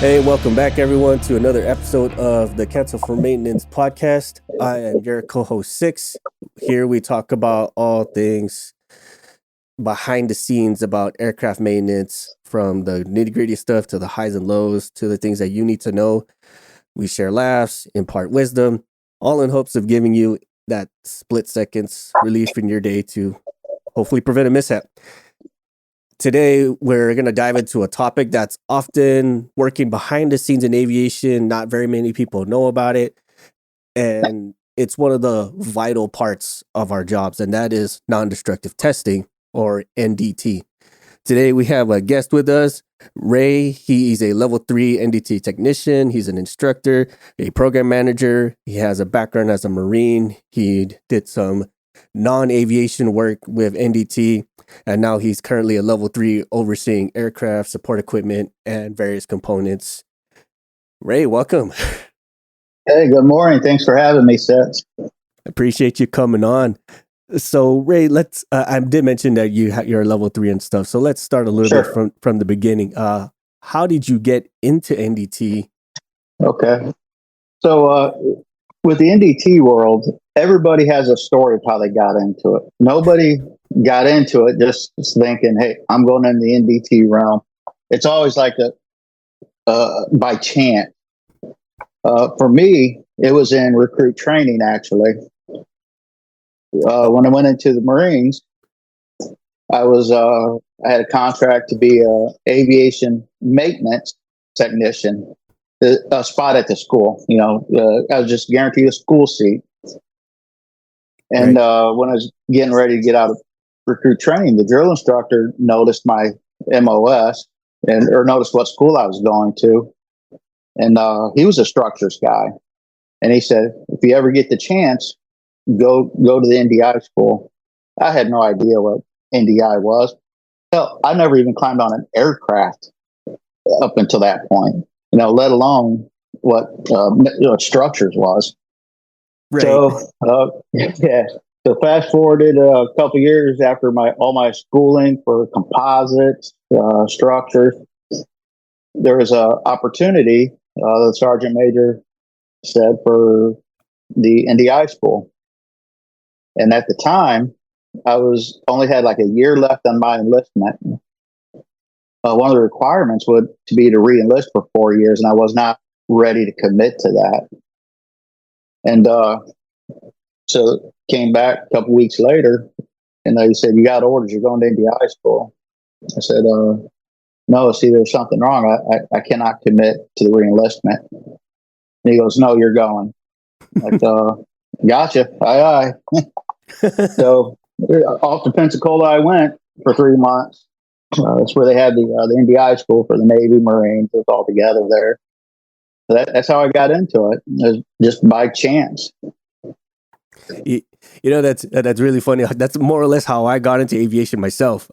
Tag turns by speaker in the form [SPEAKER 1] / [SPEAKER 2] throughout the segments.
[SPEAKER 1] Hey, welcome back, everyone, to another episode of the Cancel for Maintenance podcast. I am your co-host, Six. Here we talk about all things behind the scenes about aircraft maintenance, from the nitty-gritty stuff to the highs and lows to the things that you need to know. We share laughs, impart wisdom, all in hopes of giving you that split seconds relief in your day to hopefully prevent a mishap. Today, we're going to dive into a topic that's often working behind the scenes in aviation. Not very many people know about it. And it's one of the vital parts of our jobs, and that is non-destructive testing, or NDT. Today, we have a guest with us, Ray. He's a level 3 NDT technician. He's an instructor, a program manager. He has a background as a Marine. He did some non-aviation work with NDT, and now he's currently a level 3 overseeing aircraft, support equipment, and various components. Ray, welcome.
[SPEAKER 2] Hey, good morning. Thanks for having me, Seth.
[SPEAKER 1] Appreciate you coming on. So, Ray, let's. I did mention that you're a level 3 and stuff. So let's start a little bit from the beginning. How did you get into NDT?
[SPEAKER 2] Okay. So with the NDT world, everybody has a story of how they got into it. Nobody got into it just thinking, "Hey, I'm going in the NDT realm." It's always like by chance. For me, it was in recruit training, actually. When I went into the Marines, I had a contract to be a aviation maintenance technician, a spot at the school. I was just guaranteed a school seat. And when I was getting ready to get out of recruit training, the drill instructor noticed my MOS or noticed what school I was going to. And he was a structures guy. And he said, if you ever get the chance, go to the NDI school. I had no idea what NDI was. Hell, I never even climbed on an aircraft up until that point, let alone what structures was. Right. So, So fast forwarded a couple years after all my schooling for composites, structures, there was an opportunity, the sergeant major said, for the NDI school. And at the time, I only had like a year left on my enlistment. One of the requirements would to be to re-enlist for 4 years, and I was not ready to commit to that. And so came back a couple weeks later, and they said, "You got orders. You're going to NDI school." I said, "No, see, there's something wrong. I cannot commit to the re-enlistment." And he goes, "No, you're going." Like, gotcha. Aye. So off to Pensacola I went for 3 months. That's where they had the NDI school for the Navy, Marines. It was all together there. So that's how I got into it. It was just by chance.
[SPEAKER 1] That's really funny. That's more or less how I got into aviation myself.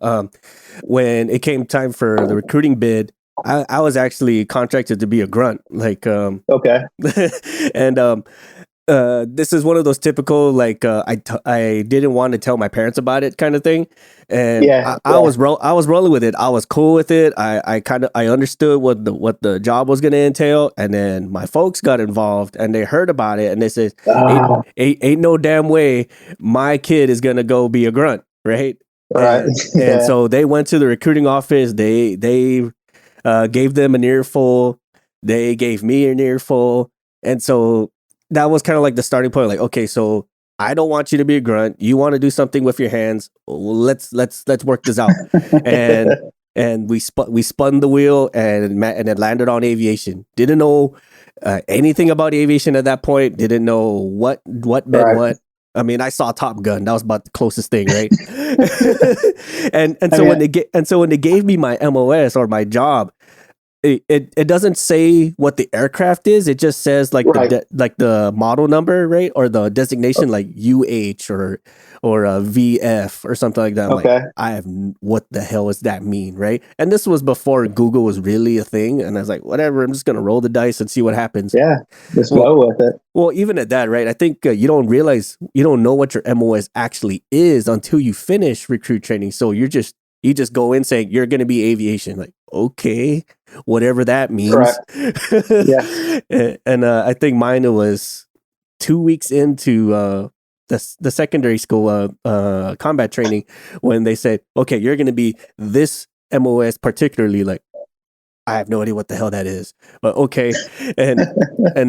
[SPEAKER 1] When it came time for the recruiting bid, I was actually contracted to be a grunt.
[SPEAKER 2] Okay.
[SPEAKER 1] And this is one of those typical, I didn't want to tell my parents about it kind of thing. And I was rolling with it. I was cool with it. I understood what the job was going to entail. And then my folks got involved and they heard about it and they said, ain't no damn way my kid is going to go be a grunt. Right.
[SPEAKER 2] Right.
[SPEAKER 1] And so they went to the recruiting office. They gave them an earful. They gave me an earful. And so that was kind of like the starting point. Like, okay, so I don't want you to be a grunt. You want to do something with your hands. Let's work this out. and we spun the wheel and it landed on aviation. Didn't know anything about aviation at that point. Didn't know what meant what. I mean, I saw Top Gun. That was about the closest thing, right? and so when they gave me my MOS or my job, it doesn't say what the aircraft is. It just says the model number, right, or the designation, like UH or a VF or something like that. What the hell does that mean, right? And this was before Google was really a thing, and I was like, whatever, I'm just gonna roll the dice and see what happens.
[SPEAKER 2] Yeah, just go with it.
[SPEAKER 1] Well, even at that, right? I think you don't know what your MOS actually is until you finish recruit training. So you just go in saying you're going to be aviation. Like, okay, whatever that means.
[SPEAKER 2] Correct. Yeah.
[SPEAKER 1] And I think mine was 2 weeks into the secondary school combat training when they said, okay, you're going to be this MOS particularly. Like, I have no idea what the hell that is, but okay. And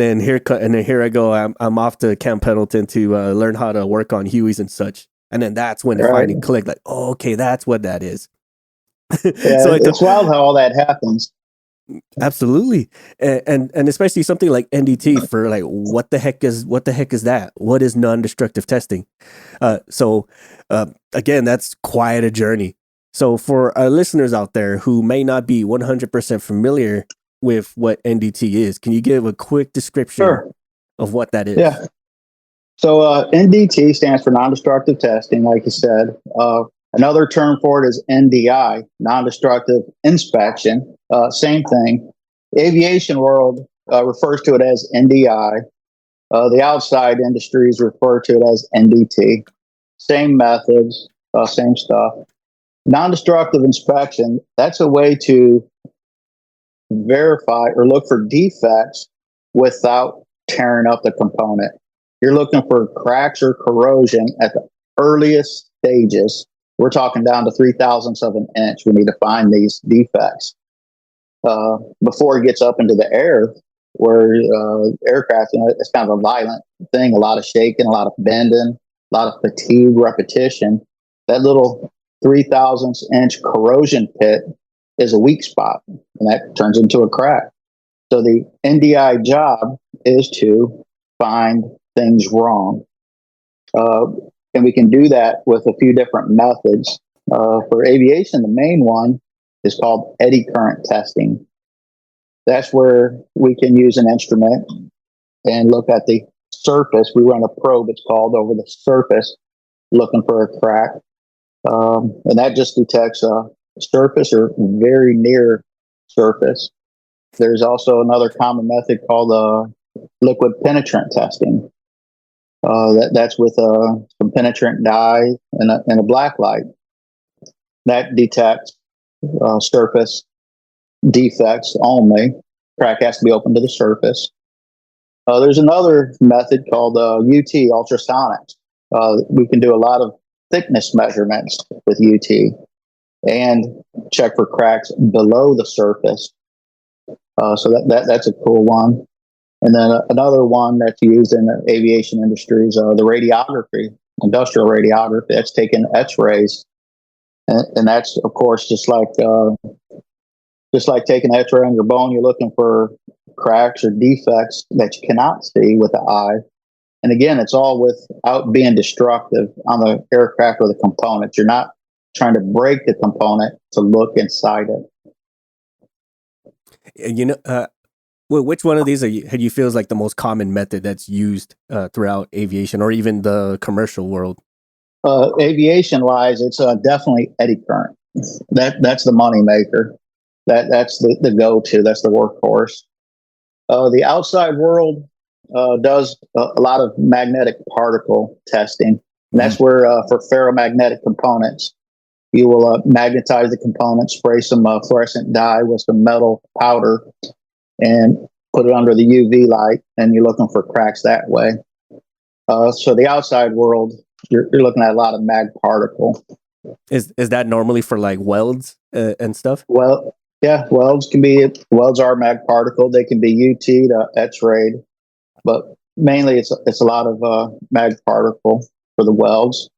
[SPEAKER 1] then here I go. I'm off to Camp Pendleton to learn how to work on Hueys and such. And then that's when it finally clicked. Like, oh, okay, that's what that is.
[SPEAKER 2] Yeah, so it's wild how all that happens.
[SPEAKER 1] Absolutely, and especially something like NDT for like what the heck is that? What is non-destructive testing? So again, that's quite a journey. So for our listeners out there who may not be 100% familiar with what NDT is, can you give a quick description of what that is?
[SPEAKER 2] Yeah. So NDT stands for non-destructive testing, like you said. Another term for it is NDI, non-destructive inspection. Same thing. The aviation world refers to it as NDI. The outside industries refer to it as NDT. Same methods, same stuff. Non-destructive inspection, that's a way to verify or look for defects without tearing up the component. You're looking for cracks or corrosion at the earliest stages. We're talking down to 0.003 of an inch. We need to find these defects before it gets up into the air, where aircraft, it's kind of a violent thing, a lot of shaking, a lot of bending, a lot of fatigue, repetition. That little 0.003 inch corrosion pit is a weak spot, and that turns into a crack. So the NDI job is to find things wrong. And we can do that with a few different methods. For aviation, the main one is called eddy current testing. That's where we can use an instrument and look at the surface. We run a probe, it's called, over the surface, looking for a crack. And that just detects a surface or very near surface. There's also another common method called liquid penetrant testing. That's with some penetrant dye and a black light. That detects surface defects only. Crack has to be open to the surface. There's another method called UT, ultrasonics. We can do a lot of thickness measurements with UT and check for cracks below the surface. So that's a cool one. And then another one that's used in the aviation industry is the radiography, industrial radiography. That's taking X-rays, and that's of course just like taking an X-ray on your bone. You're looking for cracks or defects that you cannot see with the eye. And again, it's all without being destructive on the aircraft or the components. You're not trying to break the component to look inside it.
[SPEAKER 1] Well, which one of these do you feel is like the most common method that's used throughout aviation or even the commercial world?
[SPEAKER 2] Aviation-wise, it's definitely eddy current. That's the money maker. That's the go-to. That's the workhorse. The outside world does a lot of magnetic particle testing. And that's where for ferromagnetic components, you will magnetize the component, spray some fluorescent dye with some metal powder, and put it under the UV light, and you're looking for cracks that way. So the outside world, you're looking at a lot of mag particle.
[SPEAKER 1] Is that normally for like welds and stuff?
[SPEAKER 2] Well, yeah, welds are mag particle. They can be UT to X-rayed, but mainly it's a lot of mag particle for the welds.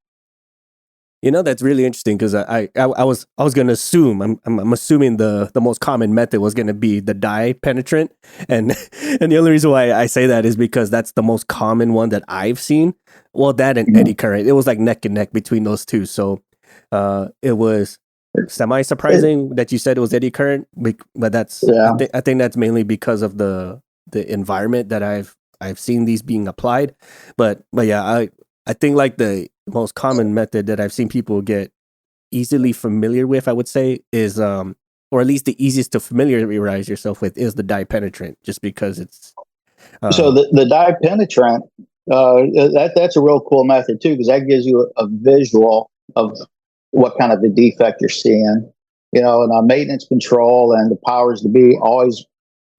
[SPEAKER 1] That's really interesting because I was going to assume I'm assuming the most common method was going to be the dye penetrant, and the only reason why I say that is because that's the most common one that I've seen. Well, that and eddy current, it was like neck and neck between those two. So it was semi surprising that you said it was eddy current, but that's I think that's mainly because of the environment that I've seen these being applied. But yeah, I think like the most common method that I've seen people get easily familiar with, I would say, is or at least the easiest to familiarize yourself with is the dye penetrant, just because it's
[SPEAKER 2] so the dye penetrant, that's a real cool method too, because that gives you a visual of what kind of a defect you're seeing. and maintenance control and the powers to be always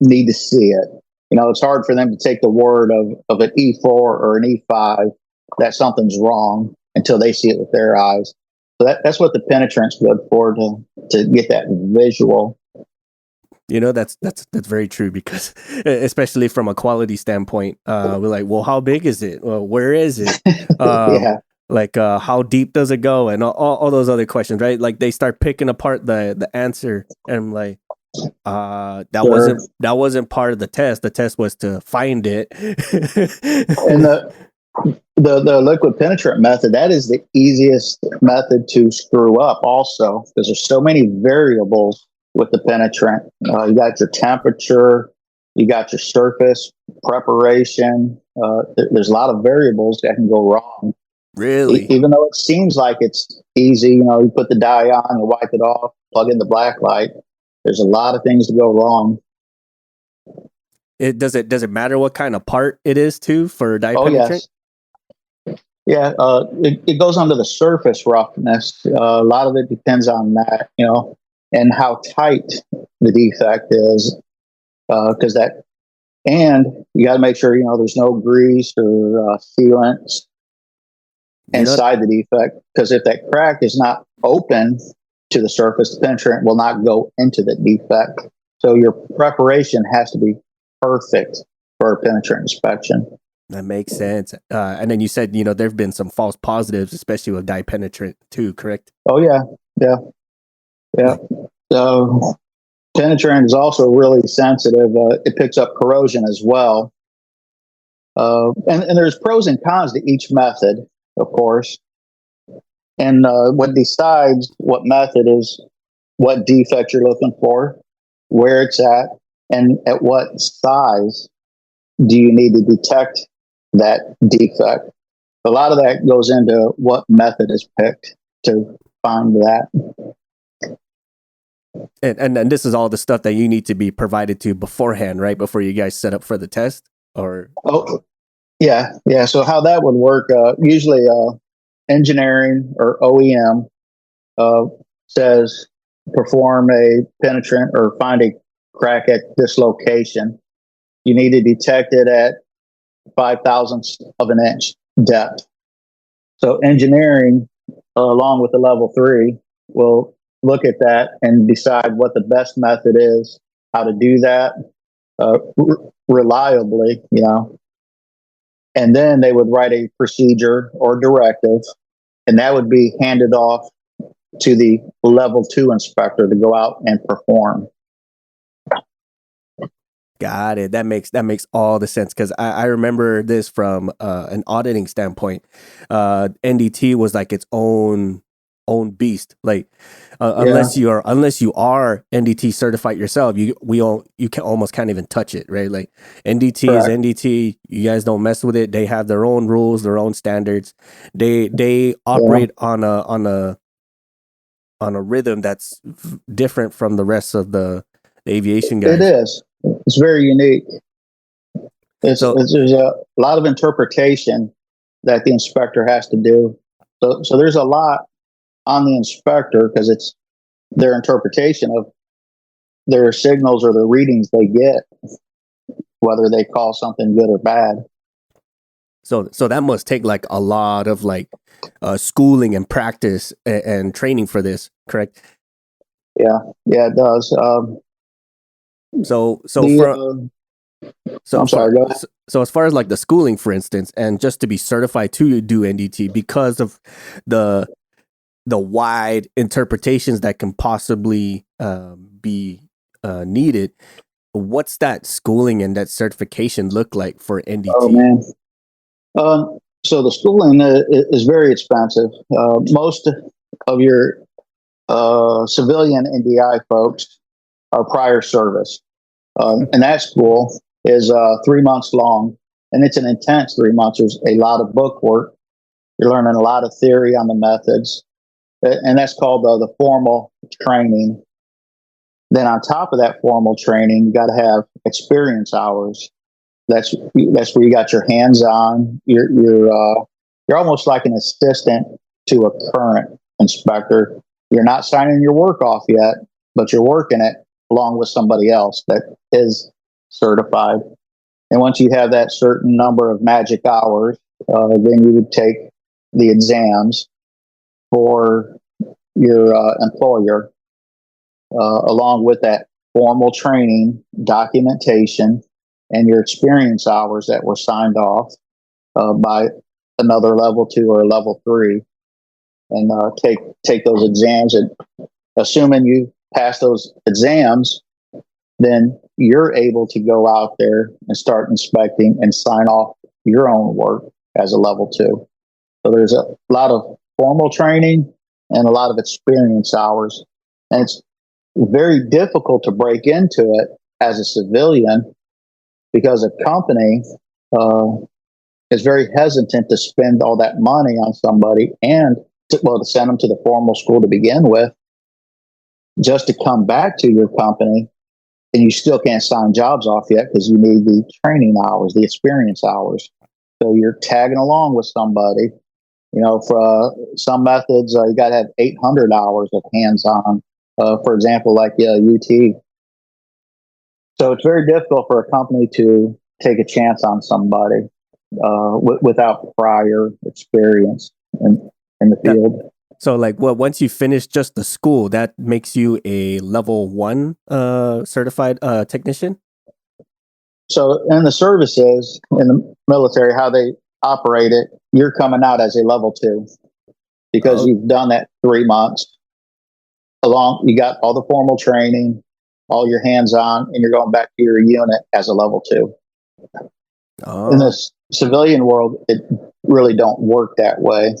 [SPEAKER 2] need to see it. It's hard for them to take the word of an E4 or an E5 that something's wrong until they see it with their eyes. So that's what the penetrant's good for, to get that visual.
[SPEAKER 1] That's very true, because especially from a quality standpoint, we're like, well, how big is it? Well, where is it?
[SPEAKER 2] Yeah.
[SPEAKER 1] Like, how deep does it go? And all those other questions, right? Like, they start picking apart the answer, and I'm like, that wasn't part of the test. The test was to find it.
[SPEAKER 2] And the liquid penetrant method, that is the easiest method to screw up also, because there's so many variables with the penetrant. You got your temperature, you got your surface preparation. There's a lot of variables that can go wrong.
[SPEAKER 1] Really?
[SPEAKER 2] Even though it seems like it's easy, you put the dye on, you wipe it off, plug in the black light. There's a lot of things to go wrong.
[SPEAKER 1] Does it matter what kind of part it is too for dye penetrant?
[SPEAKER 2] Yes. Yeah, it goes onto the surface roughness. A lot of it depends on that, and how tight the defect is, and you got to make sure there's no grease or sealants inside the defect, because if that crack is not open to the surface, the penetrant will not go into the defect. So your preparation has to be perfect for a penetrant inspection.
[SPEAKER 1] That makes sense. And then you said, there have been some false positives, especially with dye penetrant too, correct?
[SPEAKER 2] Oh, yeah. Penetrant is also really sensitive. It picks up corrosion as well. And there's pros and cons to each method, of course. And what decides what method is what defect you're looking for, where it's at, and at what size do you need to detect that defect. A lot of that goes into what method is picked to find that.
[SPEAKER 1] And this is all the stuff that you need to be provided to beforehand, right? Before you guys set up for the test? Or
[SPEAKER 2] yeah. So how that would work, usually engineering or OEM says perform a penetrant or find a crack at this location. You need to detect it at 0.005 of an inch depth. So engineering, along with the level 3, will look at that and decide what the best method is, how to do that reliably, and then they would write a procedure or directive, and that would be handed off to the level 2 inspector to go out and perform.
[SPEAKER 1] Got it. That makes all the sense, because I remember this from an auditing standpoint. NDT was like its own beast. Like unless you are NDT certified yourself, you can almost can't even touch it, right? Like NDT Correct. Is NDT. You guys don't mess with it. They have their own rules, their own standards. They operate on a rhythm that's different from the rest of the aviation guys.
[SPEAKER 2] It is. It's very unique. There's a lot of interpretation that the inspector has to do. So there's a lot on the inspector, because it's their interpretation of their signals or the readings they get, whether they call something good or bad.
[SPEAKER 1] So that must take like a lot of schooling and practice and training for this, correct?
[SPEAKER 2] Yeah, it does.
[SPEAKER 1] So as far as like the schooling, for instance, and just to be certified to do NDT, because of the wide interpretations that can possibly be needed, what's that schooling and that certification look like for NDT?
[SPEAKER 2] Oh man, so the schooling is very expensive. Most of your civilian NDI folks are prior service. And that school is 3 months long, and it's an intense 3 months. There's a lot of book work. You're learning a lot of theory on the methods, and that's called the formal training. Then on top of that formal training, you got to have experience hours. That's where you got your hands on. You're almost like an assistant to a current inspector. You're not signing your work off yet, but you're working it along with somebody else that is certified. And once you have that certain number of magic hours, then you would take the exams for your employer, along with that formal training, documentation, and your experience hours that were signed off by another level 2 or level 3, and take those exams. And assuming you pass those exams, then you're able to go out there and start inspecting and sign off your own work as a level 2. So there's a lot of formal training and a lot of experience hours. And it's very difficult to break into it as a civilian because a company is very hesitant to spend all that money on somebody and to send them to the formal school to begin with, just to come back to your company, and you still can't sign jobs off yet because you need the training hours, the experience hours. So you're tagging along with somebody. For some methods, you got to have 800 hours of hands-on, for example, like UT. So it's very difficult for a company to take a chance on somebody without prior experience in the field.
[SPEAKER 1] So, once you finish just the school, that makes you a level 1 certified technician?
[SPEAKER 2] So in the services, in the military, how they operate it, you're coming out as a level 2 because you've done that 3 months. You got all the formal training, all your hands-on, and you're going back to your unit as a level 2. In the civilian world, it really don't work that way.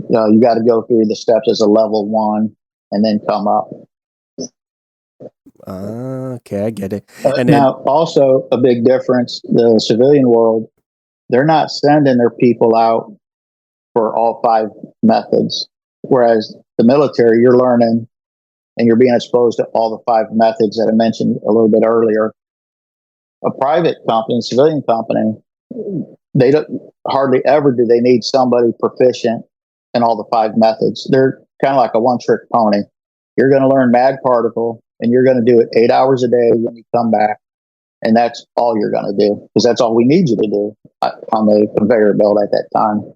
[SPEAKER 2] You got to go through the steps as a level 1 and then come up.
[SPEAKER 1] Okay, I get it.
[SPEAKER 2] And now, also a big difference, the civilian world, they're not sending their people out for all 5 methods. Whereas the military, you're learning and you're being exposed to all the 5 methods that I mentioned a little bit earlier. A private company, civilian company, they don't hardly ever do they need somebody proficient in all the 5 methods. They're kind of like a one-trick pony. You're going to learn mag particle, and you're going to do it 8 hours a day when you come back, and that's all you're going to do because that's all we need you to do on the conveyor belt at that time.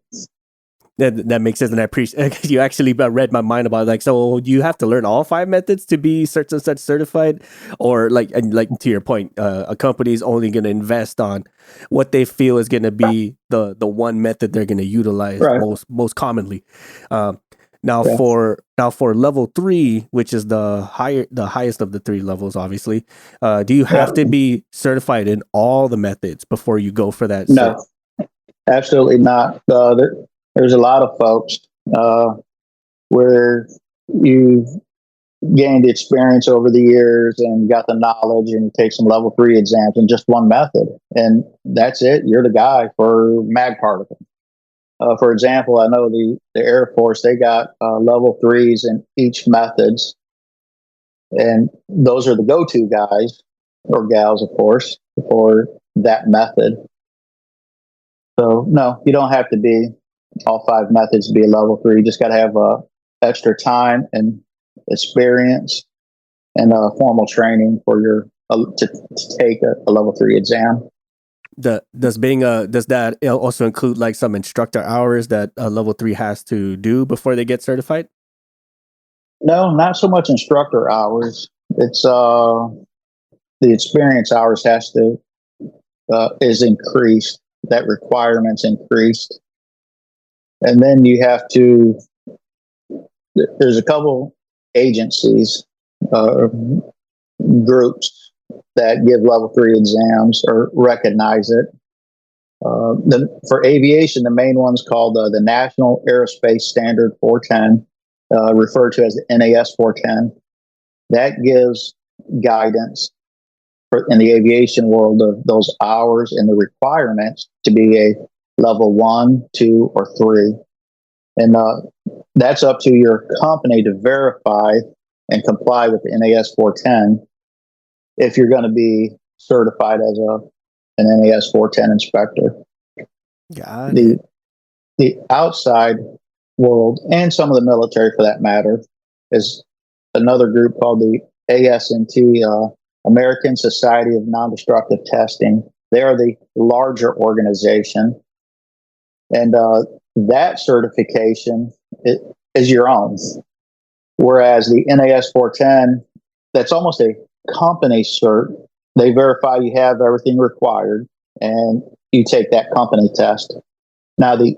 [SPEAKER 1] That makes sense, and I appreciate you actually read my mind about it. So you have to learn all 5 methods to be such and such certified, or to your point, a company is only going to invest on what they feel is going to be the one method they're going to utilize most commonly. Now for level 3, which is the highest of the 3 levels, obviously, do you have to be certified in all the methods before you go for that?
[SPEAKER 2] No, absolutely not. There's a lot of folks where you've gained experience over the years and got the knowledge and you take some level 3 exams in just one method. And that's it. You're the guy for mag particle. For example, I know the Air Force, they got level 3s in each methods. And those are the go-to guys or gals, of course, for that method. So, no, you don't have to be all 5 methods to be a level 3. You just got to have extra time and experience and formal training for your to take a level 3 exam.
[SPEAKER 1] Does that also include some instructor hours that a level 3 has to do before they get certified?
[SPEAKER 2] No, not so much instructor hours. It's the experience hours is increased. That requirement's increased. And then you have to, there's a couple agencies, groups that give level 3 exams or recognize it. For aviation, the main one's called the National Aerospace Standard 410, referred to as the NAS 410. That gives guidance in the aviation world of those hours and the requirements to be a level 1, 2, or 3. And that's up to your company to verify and comply with the NAS 410 if you're going to be certified as an NAS 410 inspector.
[SPEAKER 1] Got it.
[SPEAKER 2] The outside world, and some of the military for that matter, is another group called the ASNT, American Society of Nondestructive Testing. They are the larger organization, and that certification is your own. Whereas the NAS 410, that's almost a company cert. They verify you have everything required, and you take that company test. Now, the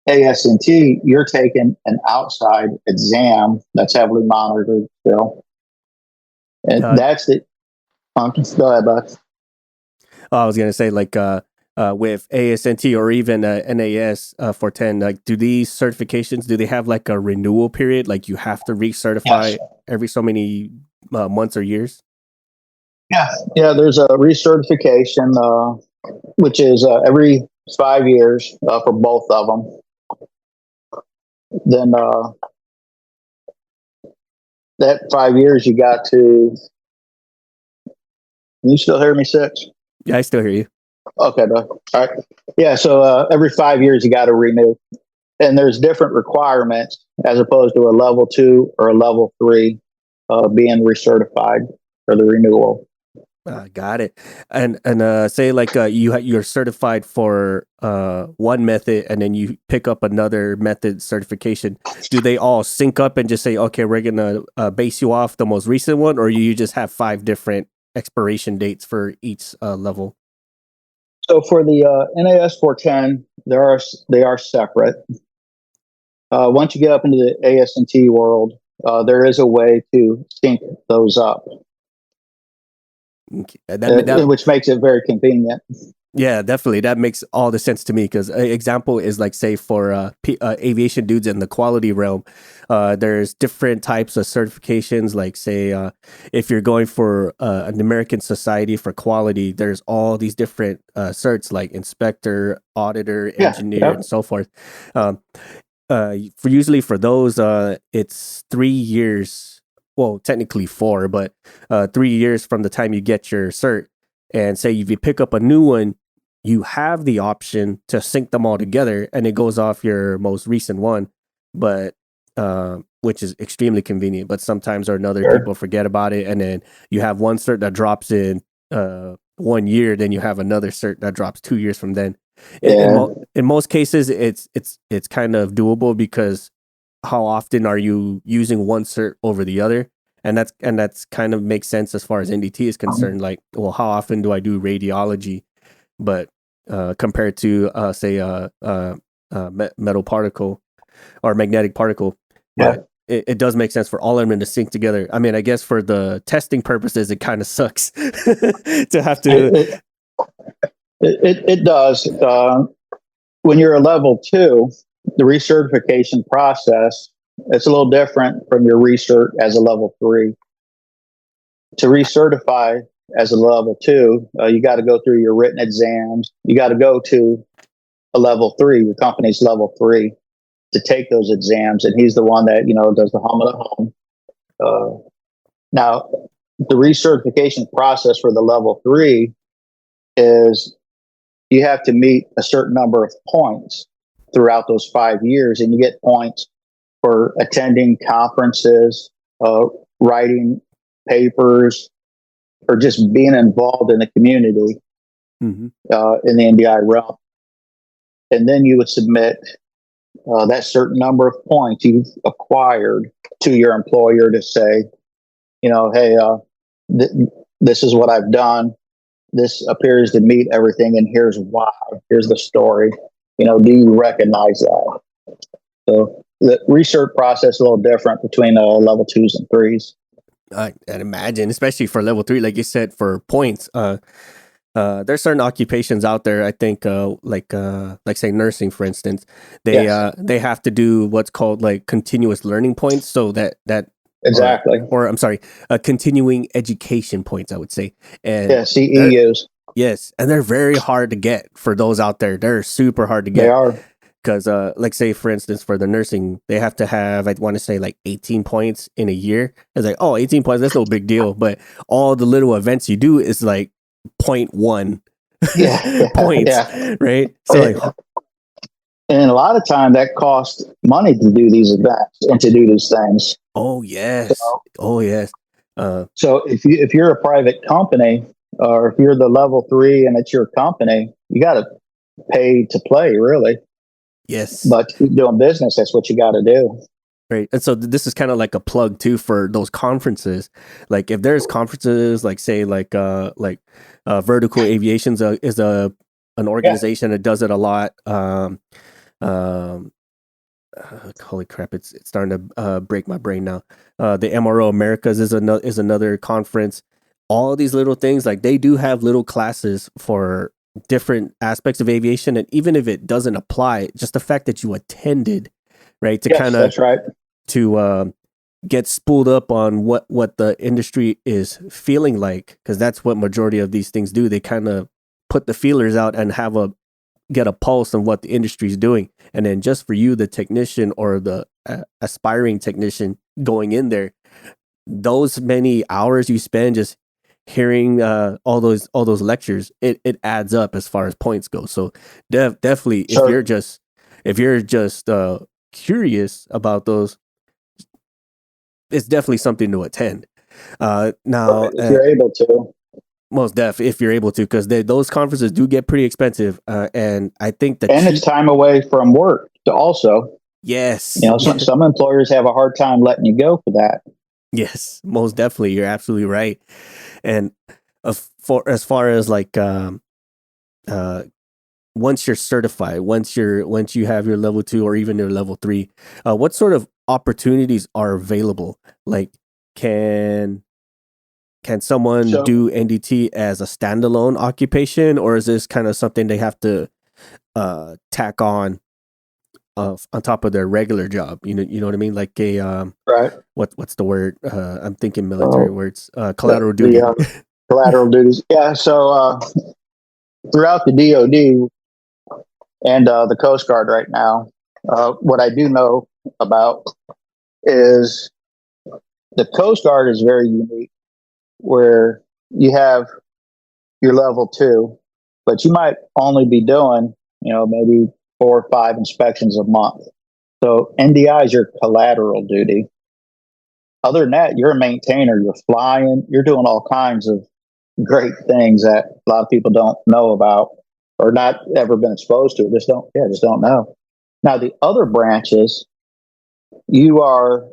[SPEAKER 2] ASNT, you're taking an outside exam that's heavily monitored still. And that's the... Go ahead, Buck.
[SPEAKER 1] I was going to say, like, with ASNT or even NAS 410, like, do these certifications, do they have like a renewal period? Like, you have to recertify every so many months or years?
[SPEAKER 2] Yeah, there's a recertification, which is every 5 years for both of them. Then that 5 years, you got to... Can you still hear me, Six?
[SPEAKER 1] Yeah, I still hear you.
[SPEAKER 2] Okay, Doug. All right. Yeah, so every 5 years, you got to renew. And there's different requirements as opposed to a level 2 or a level 3 being recertified for the renewal.
[SPEAKER 1] Got it. And say like you're certified for one method, and then you pick up another method certification. Do they all sync up and just say, okay, we're gonna base you off the most recent one, or you just have 5 different expiration dates for each level?
[SPEAKER 2] So for the NAS 410, they are separate. Once you get up into the ASNT world, there is a way to sync those up. Which makes it very convenient.
[SPEAKER 1] Yeah, definitely. That makes all the sense to me, because an example is like, say, for aviation dudes in the quality realm, there's different types of certifications. Like, say, if you're going for an American Society for Quality, there's all these different certs like inspector, auditor, engineer, and so forth. Usually for those, it's 3 years. Well, technically 4, but 3 years from the time you get your cert. And say if you pick up a new one, you have the option to sync them all together, and it goes off your most recent one, but which is extremely convenient. But sometimes or another, people forget about it, and then you have one cert that drops in 1 year, then you have another cert that drops 2 years from then. In most cases, it's kind of doable, because how often are you using one cert over the other? And that's kind of makes sense as far as NDT is concerned. Like, well, how often do I do radiology? But compared to say metal particle or magnetic particle, but it does make sense for all of them to sync together. I mean, I guess for the testing purposes, it kind of sucks to have to.
[SPEAKER 2] It does. When you're a level 2, the recertification process, it's a little different from your recert as a level 3. To recertify as a level 2, you got to go through your written exams. You got to go to a level 3, your company's level 3, to take those exams. And he's the one that, does the home of the home. Now, the recertification process for the level 3 is you have to meet a certain number of points throughout those 5 years, and you get points for attending conferences, writing papers, or just being involved in the community in the NDI realm. And then you would submit that certain number of points you've acquired to your employer to say, hey, this is what I've done. This appears to meet everything, and here's why. Here's the story. Do you recognize that? So the research process is a little different between level 2s and 3s.
[SPEAKER 1] I'd imagine, especially for level 3, like you said, for points. There's certain occupations out there. I think, like say nursing, for instance, they have to do what's called like continuous learning points. So that
[SPEAKER 2] exactly,
[SPEAKER 1] or I'm sorry, continuing education points, I would say. And
[SPEAKER 2] CEUs.
[SPEAKER 1] Yes, and they're very hard to get for those out there. They're super hard to get.
[SPEAKER 2] They are.
[SPEAKER 1] Because, like, say, for instance, for the nursing, they have to have, I want to say, like 18 points in a year. It's like, 18 points, that's no big deal. But all the little events you do is like 0.1 points, right? So,
[SPEAKER 2] And a lot of time that costs money to do these events and to do these things.
[SPEAKER 1] Oh yes. Oh yes.
[SPEAKER 2] So if you're a private company, or if you're the level 3 and it's your company, you got to pay to play, really.
[SPEAKER 1] Yes.
[SPEAKER 2] But to keep doing business, that's what you got to do.
[SPEAKER 1] Right. And so this is kind of like a plug too for those conferences. Like if there's conferences, like say Vertical Aviation is an organization that does it a lot. Holy crap! It's starting to break my brain now. The MRO Americas is another conference. All these little things, like they do have little classes for different aspects of aviation, and even if it doesn't apply, just the fact that you attended, right, to kind of
[SPEAKER 2] that's right,
[SPEAKER 1] to get spooled up on what the industry is feeling like, because that's what majority of these things do. They kind of put the feelers out and get a pulse on what the industry is doing. And then just for you, the technician or the aspiring technician going in there, those many hours you spend just hearing all those lectures, it adds up as far as points go. So definitely, if you're just curious about those, it's definitely something to attend. Now,
[SPEAKER 2] if you're able to.
[SPEAKER 1] Most def, if you're able to, because those conferences do get pretty expensive, and I think that
[SPEAKER 2] it's time away from work to also.
[SPEAKER 1] Yes,
[SPEAKER 2] some employers have a hard time letting you go for that.
[SPEAKER 1] Yes, most definitely, you're absolutely right. And as far as like once you're certified, once you have your level 2 or even your level 3, what sort of opportunities are available? Like, can someone do NDT as a standalone occupation, or is this kind of something they have to tack on top of their regular job? You know what I mean? Like a
[SPEAKER 2] right.
[SPEAKER 1] What's the word? I'm thinking military words. Collateral duty.
[SPEAKER 2] Collateral duties. Yeah. So throughout the DoD and the Coast Guard right now, what I do know about is the Coast Guard is very unique, where you have your level 2, but you might only be doing, maybe 4 or 5 inspections a month. So NDI is your collateral duty. Other than that, you're a maintainer, you're flying, you're doing all kinds of great things that a lot of people don't know about or not ever been exposed to. Just don't know. Now, the other branches, you are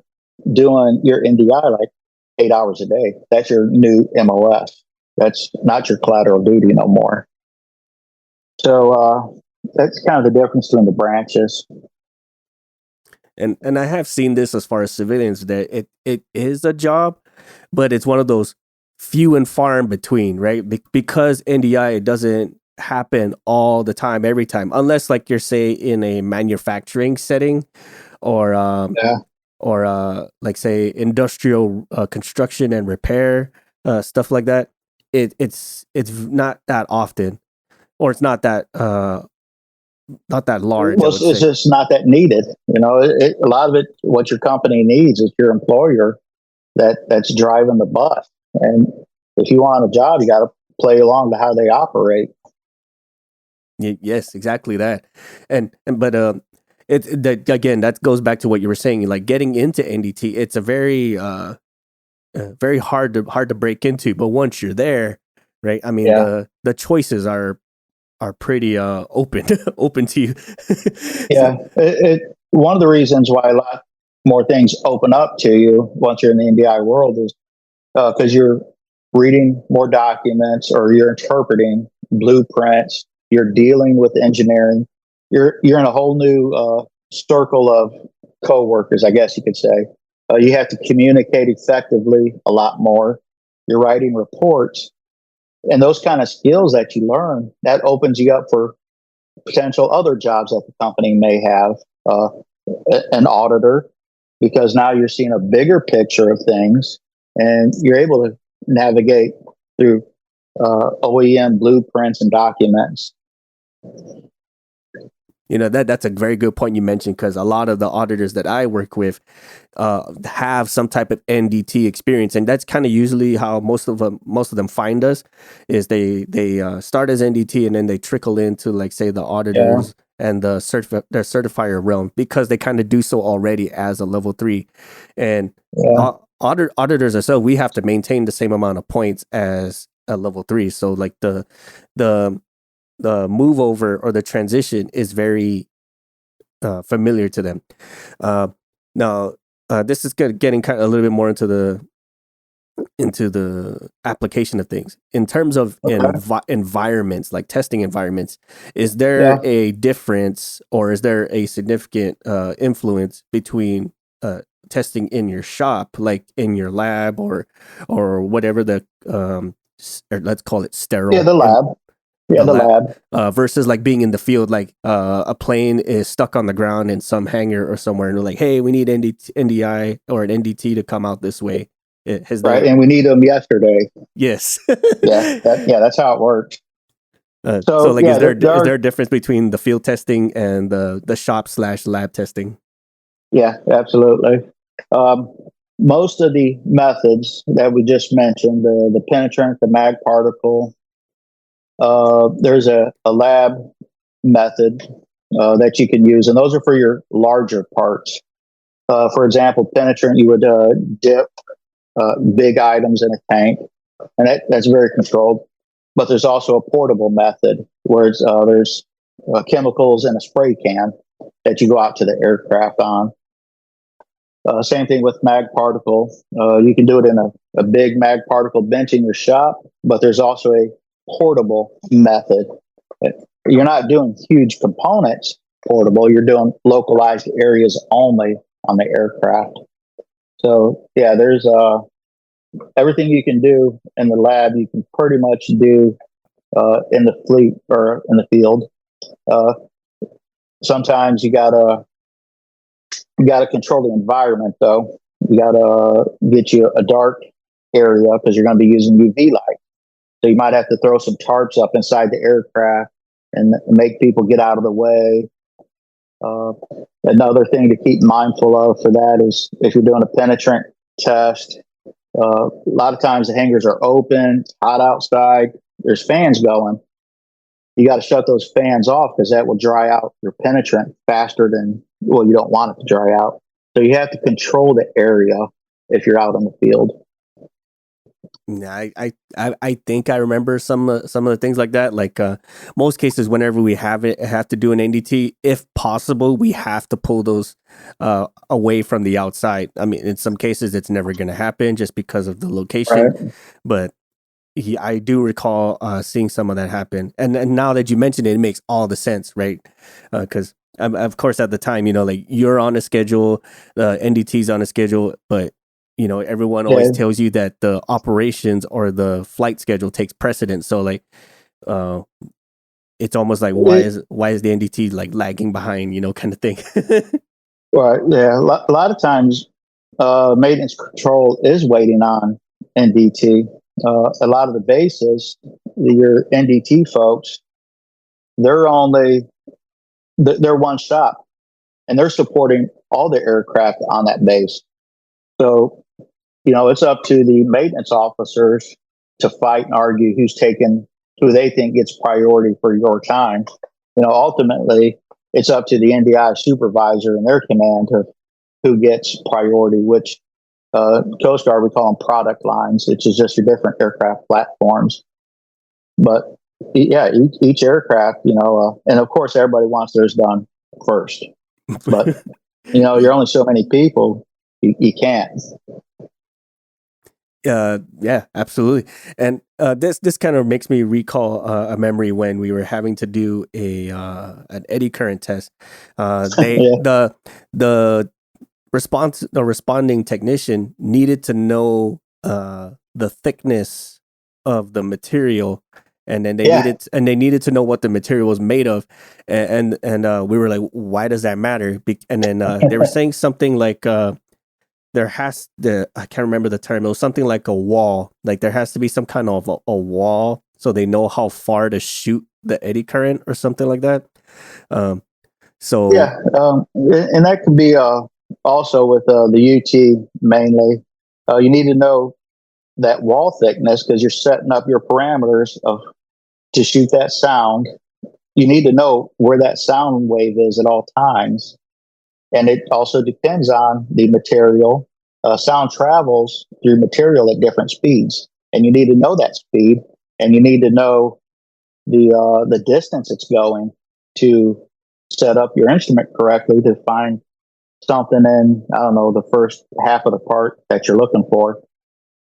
[SPEAKER 2] doing your NDI like 8 hours a day. That's your new MOS. That's not your collateral duty no more. So that's kind of the difference between the branches.
[SPEAKER 1] And I have seen this as far as civilians, that it is a job, but it's one of those few and far in between, right? Because NDI, it doesn't happen all the time, every time, unless like you're say in a manufacturing setting or like say industrial construction and repair, stuff like that. It's not that often, or it's not that large.
[SPEAKER 2] Well, it's just not that needed. A lot of it, what your company needs is your employer that's driving the bus. And if you want a job, you got to play along to how they operate.
[SPEAKER 1] Yes, exactly that. But again, that goes back to what you were saying. Like getting into NDT, it's a very very hard to break into. But once you're there, right? I mean, the choices are pretty open to you.
[SPEAKER 2] Yeah, one of the reasons why a lot more things open up to you once you're in the NDI world is because you're reading more documents, or you're interpreting blueprints, you're dealing with engineering, you're in a whole new circle of coworkers, I guess you could say. You have to communicate effectively a lot more. You're writing reports. And those kind of skills that you learn, that opens you up for potential other jobs that the company may have, an auditor, because now you're seeing a bigger picture of things and you're able to navigate through OEM blueprints and documents.
[SPEAKER 1] That's a very good point you mentioned, because a lot of the auditors that I work with have some type of NDT experience, and that's kind of usually how most of them find us. Is they start as NDT and then they trickle into, like, say, the auditors and the certifier realm, because they kind of do so already as a level 3. And auditors ourselves, we have to maintain the same amount of points as a level 3. So like the move over or the transition is very familiar to them. Now, this is getting kind of a little bit more into the application of things in terms of environments, like testing environments. Is there a difference, or is there a significant influence between testing in your shop, like in your lab, or whatever the or let's call it sterile,
[SPEAKER 2] the lab. The lab.
[SPEAKER 1] Versus like being in the field, like a plane is stuck on the ground in some hangar or somewhere, and they're like, hey, we need NDI or an NDT to come out this way.
[SPEAKER 2] And we need them yesterday.
[SPEAKER 1] Yes.
[SPEAKER 2] That's how it works.
[SPEAKER 1] So like, is there a difference between the field testing and the shop/lab testing? Yeah,
[SPEAKER 2] absolutely. Most of the methods that we just mentioned, the penetrant, the mag particle, there's a lab method that you can use, and those are for your larger parts. For example, penetrant, you would dip big items in a tank, and that's very controlled. But there's also a portable method where there's chemicals in a spray can that you go out to the aircraft on. Same thing with mag particle. You can do it in a big mag particle bench in your shop, but there's also a portable method. You're not doing huge components portable. You're doing localized areas only on the aircraft. So there's everything you can do in the lab, you can pretty much do in the fleet or in the field. Sometimes you gotta control the environment, though. You gotta get you a dark area because you're going to be using UV light. So you might have to throw some tarps up inside the aircraft and make people get out of the way. Another thing to keep mindful of for that is if you're doing a penetrant test, a lot of times the hangars are open, it's hot outside, there's fans going. You got to shut those fans off because that will dry out your penetrant faster than, you don't want it to dry out. So you have to control the area if you're out in the field.
[SPEAKER 1] Yeah, I think I remember some of the things like that. Like most cases, whenever we have to do an NDT, if possible, we have to pull those away from the outside. I mean, in some cases, it's never going to happen just because of the location. Right. But I do recall seeing some of that happen. And now that you mentioned it, it makes all the sense, right? Because of course, at the time, like you're on a schedule, NDT's on a schedule, but everyone always tells you that the operations or the flight schedule takes precedence. So like, it's almost like why is the NDT like lagging behind, kind of thing.
[SPEAKER 2] Right. Yeah. A lot of times, maintenance control is waiting on NDT. A lot of the bases, your NDT folks, they're one shop, and they're supporting all the aircraft on that base. So, it's up to the maintenance officers to fight and argue who they think gets priority for your time. Ultimately, it's up to the NDI supervisor and their command who gets priority, which Coast Guard, we call them product lines, which is just your different aircraft platforms. But each aircraft, and of course, everybody wants theirs done first. But, you're only so many people, you can't.
[SPEAKER 1] Yeah, absolutely. And this kind of makes me recall a memory when we were having to do an eddy current test. The responding technician needed to know the thickness of the material, and then they needed to know what the material was made of, and we were like, why does that matter? And then they were saying something like I can't remember the term. It was something like a wall. Like there has to be some kind of a wall so they know how far to shoot the eddy current or something like that. And
[SPEAKER 2] that could be also with the UT mainly. You need to know that wall thickness because you're setting up your parameters to shoot that sound. you need to know where that sound wave is at all times. And it also depends on the material. Sound travels through material at different speeds, and you need to know that speed, and you need to know the distance it's going to set up your instrument correctly to find something in, I don't know, the first half of the part that you're looking for.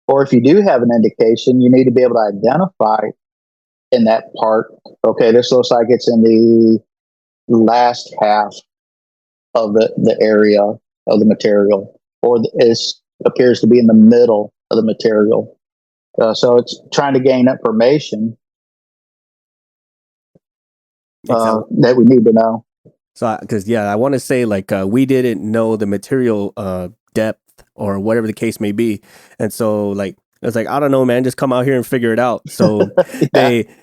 [SPEAKER 2] Or if you do have an indication, you need to be able to identify in that part, okay, this looks like it's in the last half of the area of the material, or it appears to be in the middle of the material. So it's trying to gain information that we need to know.
[SPEAKER 1] So, because I want to say like we didn't know the material depth or whatever the case may be, and so like it's like, I don't know, man, just come out here and figure it out. So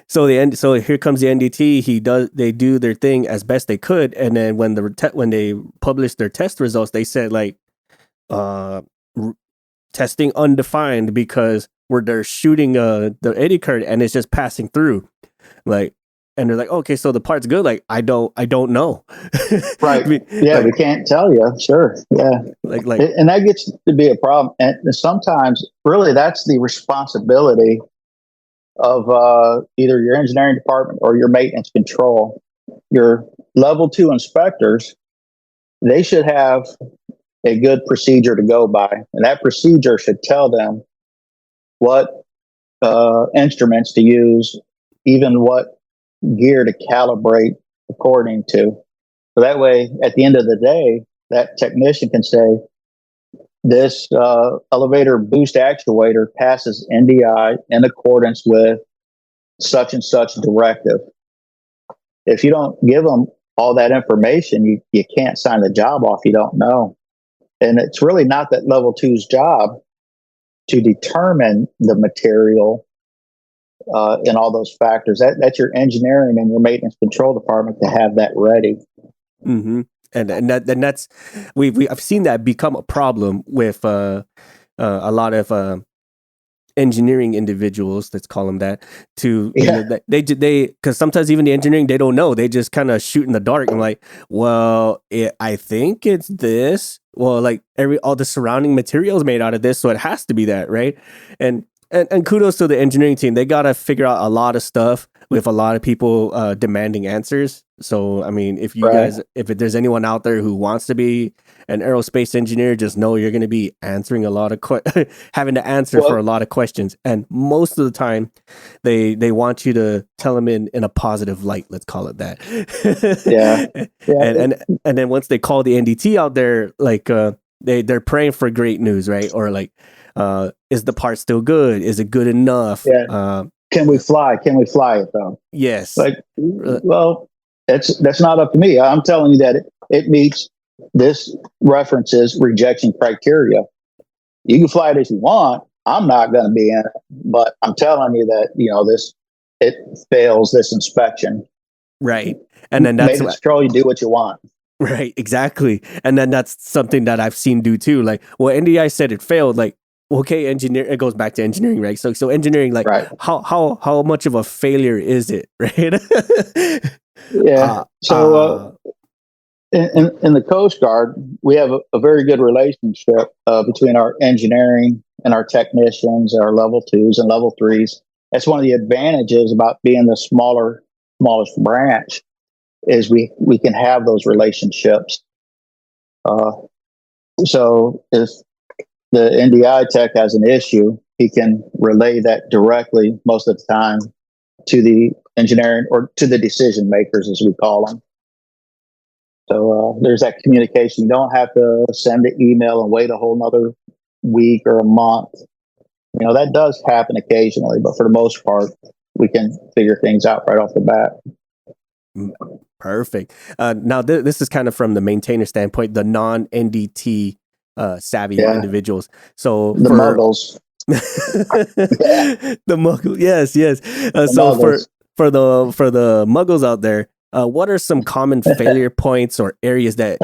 [SPEAKER 1] so here comes the NDT. They do their thing as best they could, and then when they published their test results, they said like testing undefined, because they're shooting the eddy current and it's just passing through, like. And they're like, okay, so the part's good. Like, I don't know.
[SPEAKER 2] Right. We can't tell you. Sure. Yeah. And that gets to be a problem. And sometimes really that's the responsibility of either your engineering department or your maintenance control. Your level 2 inspectors, they should have a good procedure to go by. And that procedure should tell them what instruments to use, even what gear to calibrate according to. So that way, at the end of the day, that technician can say, this elevator boost actuator passes NDI in accordance with such and such directive. If you don't give them all that information, you can't sign the job off. You don't know. And it's really not that level 2's job to determine the material and all those factors. That's your engineering and your maintenance control department to have that ready.
[SPEAKER 1] Mm-hmm. And that's I've seen that become a problem with a lot of engineering individuals, let's call them that, because sometimes even the engineering, they don't know, they just kind of shoot in the dark. I'm like, well, I think it's this. Well, like all the surrounding materials made out of this, so it has to be that, right? And kudos to the engineering team. They got to figure out a lot of stuff with a lot of people demanding answers. So, I mean, if you guys, if there's anyone out there who wants to be an aerospace engineer, just know you're going to be answering a lot of having to answer for a lot of questions. And most of the time, they want you to tell them in a positive light. Let's call it that. And then once they call the NDT out there, like they're praying for great news, right? Or like, is the part still good? Is it good enough?
[SPEAKER 2] Can we fly? Can we fly it though?
[SPEAKER 1] Yes.
[SPEAKER 2] Like, well, that's not up to me. I'm telling you that it meets this references rejection criteria. You can fly it if you want. I'm not going to be in it, but I'm telling you that, it fails this inspection.
[SPEAKER 1] Right. And then that's
[SPEAKER 2] control. You do what you want.
[SPEAKER 1] Right. Exactly. And then that's something that I've seen do too. Like, well, NDI said it failed. Like, okay, engineer. It goes back to engineering, right? So engineering, like, how much of a failure is it, right?
[SPEAKER 2] In the Coast Guard, we have a very good relationship between our engineering and our technicians, our level 2s and level 3s. That's one of the advantages about being the smallest branch, is we can have those relationships. So if the NDI tech has an issue, he can relay that directly most of the time to the engineering or to the decision makers, as we call them. So there's that communication. You don't have to send an email and wait a whole nother week or a month. That does happen occasionally, but for the most part, we can figure things out right off the bat.
[SPEAKER 1] Perfect. Now, this is kind of from the maintainer standpoint, the non-NDT savvy individuals. So
[SPEAKER 2] the muggles.
[SPEAKER 1] The muggles. Yes. So muggles. for the muggles out there, what are some common failure points or areas that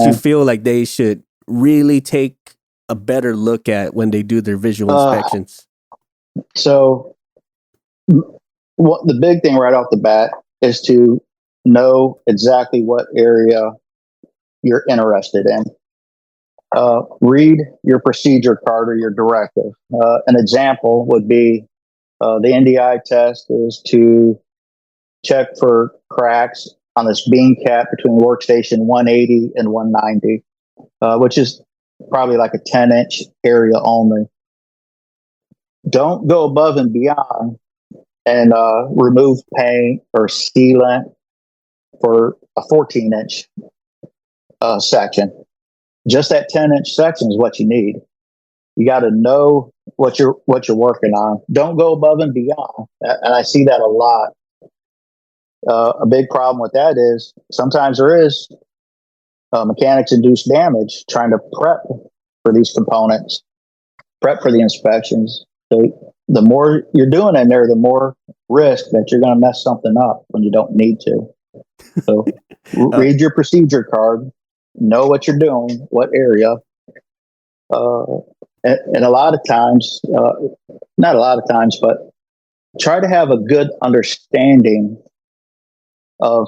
[SPEAKER 1] you feel like they should really take a better look at when they do their visual inspections?
[SPEAKER 2] So the big thing right off the bat is to know exactly what area you're interested in. Read your procedure card or your directive. An example would be the NDI test is to check for cracks on this beam cap between workstation 180 and 190, which is probably like a 10-inch area only. Don't go above and beyond and remove paint or sealant for a 14-inch section. Just that 10-inch section is what you need. You got to know what you're working on. Don't go above and beyond. And I see that a lot. A big problem with that is sometimes there is mechanics-induced damage trying to prep for these components, prep for the inspections. So the more you're doing in there, the more risk that you're going to mess something up when you don't need to. So read your procedure card, know what you're doing, what area. And a lot of times, not a lot of times, but try to have a good understanding of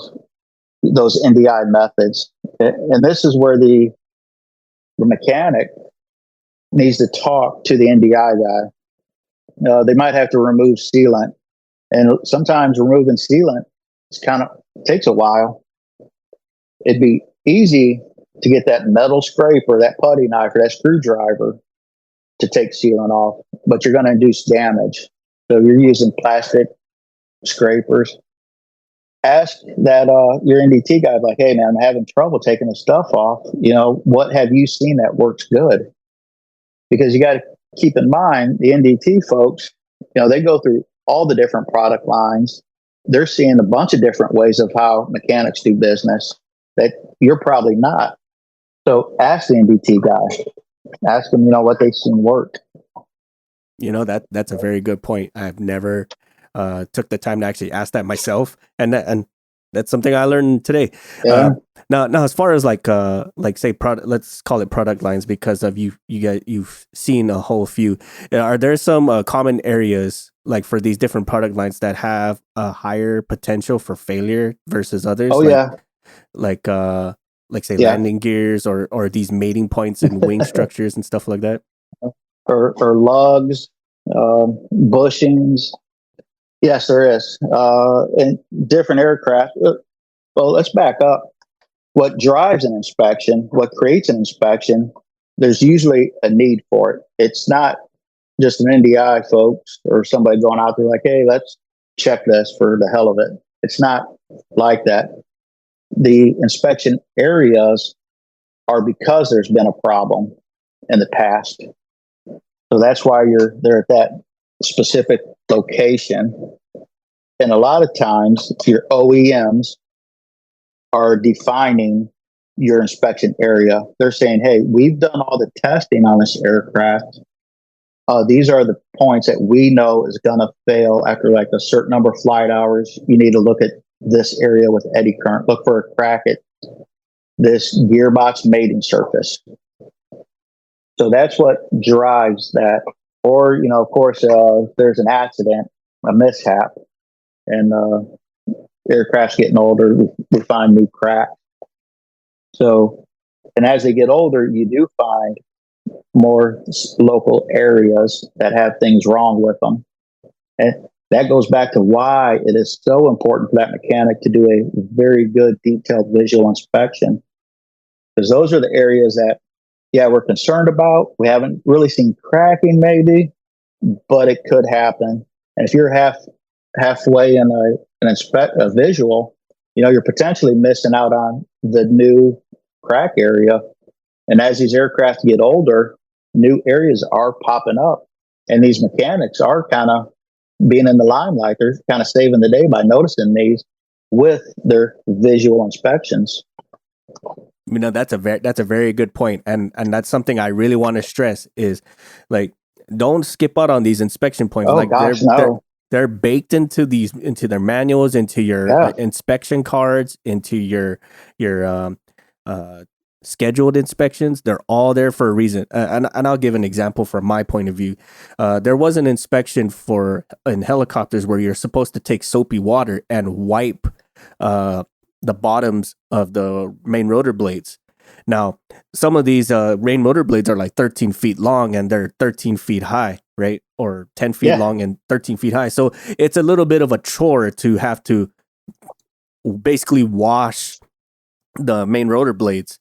[SPEAKER 2] those NDI methods. And this is where the mechanic needs to talk to the NDI guy. They might have to remove sealant. And sometimes removing sealant takes a while. It'd be easy to get that metal scraper, that putty knife, or that screwdriver to take sealant off, but you're going to induce damage. So you're using plastic scrapers. Ask that your NDT guy, like, hey man, I'm having trouble taking the stuff off. What have you seen that works good? Because you got to keep in mind the NDT folks, they go through all the different product lines. They're seeing a bunch of different ways of how mechanics do business that you're probably not. So ask the NDT guy. Ask them, what they've seen work.
[SPEAKER 1] That's a very good point. I've never took the time to actually ask that myself, and that's something I learned today.
[SPEAKER 2] Yeah.
[SPEAKER 1] Now, as far as like say product, let's call it product lines, because of you've seen a whole few. Are there some common areas like for these different product lines that have a higher potential for failure versus others?
[SPEAKER 2] Oh,
[SPEAKER 1] like say landing gears or these mating points and wing structures and stuff like that,
[SPEAKER 2] or lugs, bushings. Yes, there is. In different aircraft. Well, let's back up. What drives an inspection, what creates an inspection, there's usually a need for it. It's not just an NDI, folks, or somebody going out there like, hey, let's check this for the hell of it. It's not like that. The inspection areas are because there's been a problem in the past. So that's why you're there at that specific location. And a lot of times your OEMs are defining your inspection area. They're saying, hey, we've done all the testing on this aircraft. These are the points that we know is going to fail after like a certain number of flight hours. You need to look at this area with eddy current. Look for a crack at this gearbox mating surface. So that's what drives that. Or, of course, if there's an accident, a mishap, and aircraft's getting older, we find new cracks. So, and as they get older, you do find more local areas that have things wrong with them. And that goes back to why it is so important for that mechanic to do a very good detailed visual inspection. Because those are the areas that, we're concerned about. We haven't really seen cracking maybe, but it could happen. And if you're halfway in a visual, you're potentially missing out on the new crack area. And as these aircraft get older, new areas are popping up. And these mechanics are kind of being in the limelight. They're kind of saving the day by noticing these with their visual inspections.
[SPEAKER 1] That's a very good point, and that's something I really want to stress is like, don't skip out on these inspection points.
[SPEAKER 2] Oh, like gosh, no.
[SPEAKER 1] They're baked into their manuals, into your inspection cards, into your scheduled inspections. They're all there for a reason. And I'll give an example from my point of view. There was an inspection in helicopters where you're supposed to take soapy water and wipe the bottoms of the main rotor blades. Now, some of these main rotor blades are like 13 feet long and they're 13 feet high, right? Or 10 feet long and 13 feet high. So it's a little bit of a chore to have to basically wash the main rotor blades,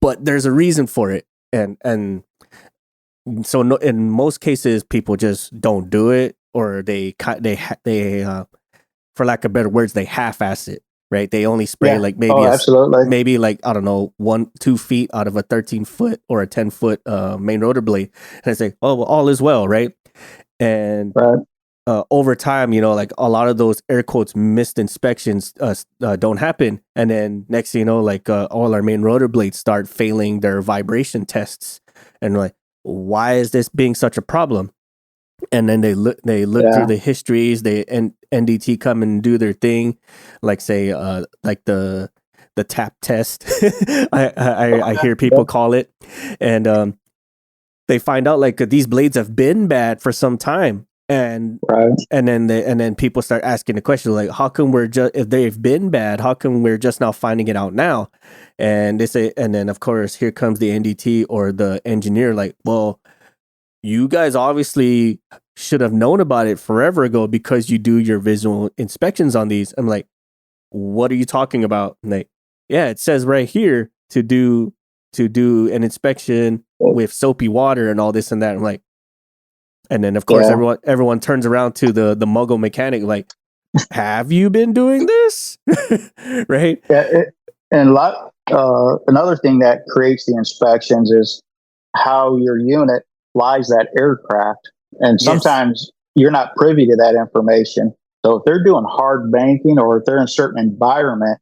[SPEAKER 1] but there's a reason for it. And so in most cases, people just don't do it, or they for lack of better words, they half-ass it. Right, they only spray like maybe like, I don't know, 1-2 feet out of a 13-foot or a 10-foot main rotor blade, and they say, "Oh, well, all is well," right? And over time, like a lot of those air quotes missed inspections don't happen, and then next thing you know, like all our main rotor blades start failing their vibration tests, and like, why is this being such a problem? And then they look through the histories. They NDT come and do their thing, like say like the tap test. I hear people call it, and they find out like these blades have been bad for some time, and then people start asking the question like, how come we're just, if they've been bad, how come we're just now finding it out now? And they say, and then of course here comes the NDT or the engineer like, well, you guys obviously should have known about it forever ago because you do your visual inspections on these. I'm like, what are you talking about? And like, yeah, it says right here to do an inspection with soapy water and all this and that. I'm like, and then of course everyone turns around to the muggle mechanic like, have you been doing this? Right?
[SPEAKER 2] Yeah, and another thing that creates the inspections is how your unit flies that aircraft. And sometimes you're not privy to that information. So if they're doing hard banking or if they're in a certain environment,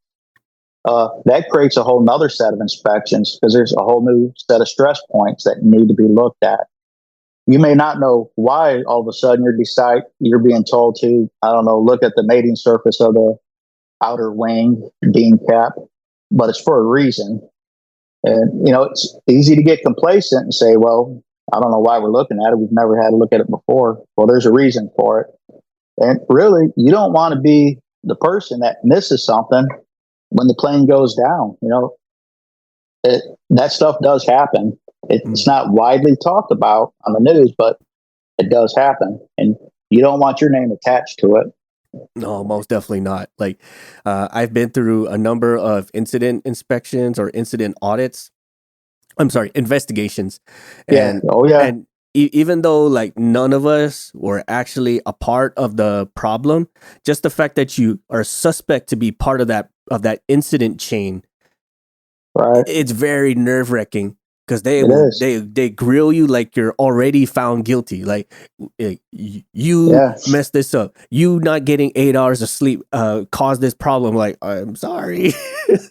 [SPEAKER 2] that creates a whole nother set of inspections because there's a whole new set of stress points that need to be looked at. You may not know why all of a sudden you're being told to, I don't know, look at the mating surface of the outer wing beam cap, but it's for a reason. And, it's easy to get complacent and say, well, I don't know why we're looking at it. We've never had to look at it before. Well, there's a reason for it. And really, you don't want to be the person that misses something when the plane goes down. That stuff does happen. It's not widely talked about on the news, but it does happen. And you don't want your name attached to it.
[SPEAKER 1] No, most definitely not. Like, I've been through a number of incident inspections or incident audits. I'm sorry, investigations. And, and even though like none of us were actually a part of the problem, just the fact that you are suspect to be part of that incident chain,
[SPEAKER 2] right?
[SPEAKER 1] It's very nerve-wracking because they grill you like you're already found guilty. Like you messed this up. You not getting 8 hours of sleep caused this problem. Like, I'm sorry.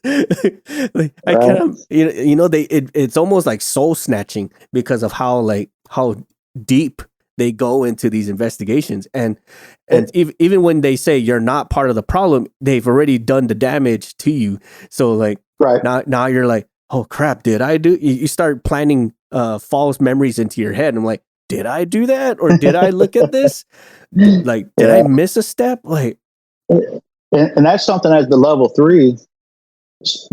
[SPEAKER 1] Like, I can't. It's almost like soul snatching because of how deep they go into these investigations, and even when they say you're not part of the problem, they've already done the damage to you. So like now you're like, oh crap, did I do? You start planning false memories into your head. I'm like, did I do that, or did I look at this? Like, did I miss a step? Like,
[SPEAKER 2] and that's something that the level 3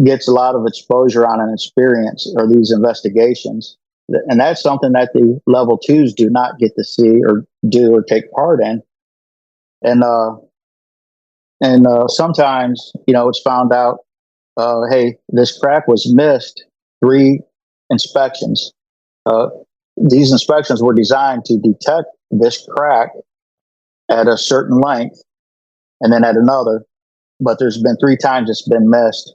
[SPEAKER 2] gets a lot of exposure on an experience or these investigations. And that's something that the level 2s do not get to see or do or take part in. And sometimes, it's found out, hey, this crack was missed 3 inspections. These inspections were designed to detect this crack at a certain length and then at another, but there's been 3 times it's been missed.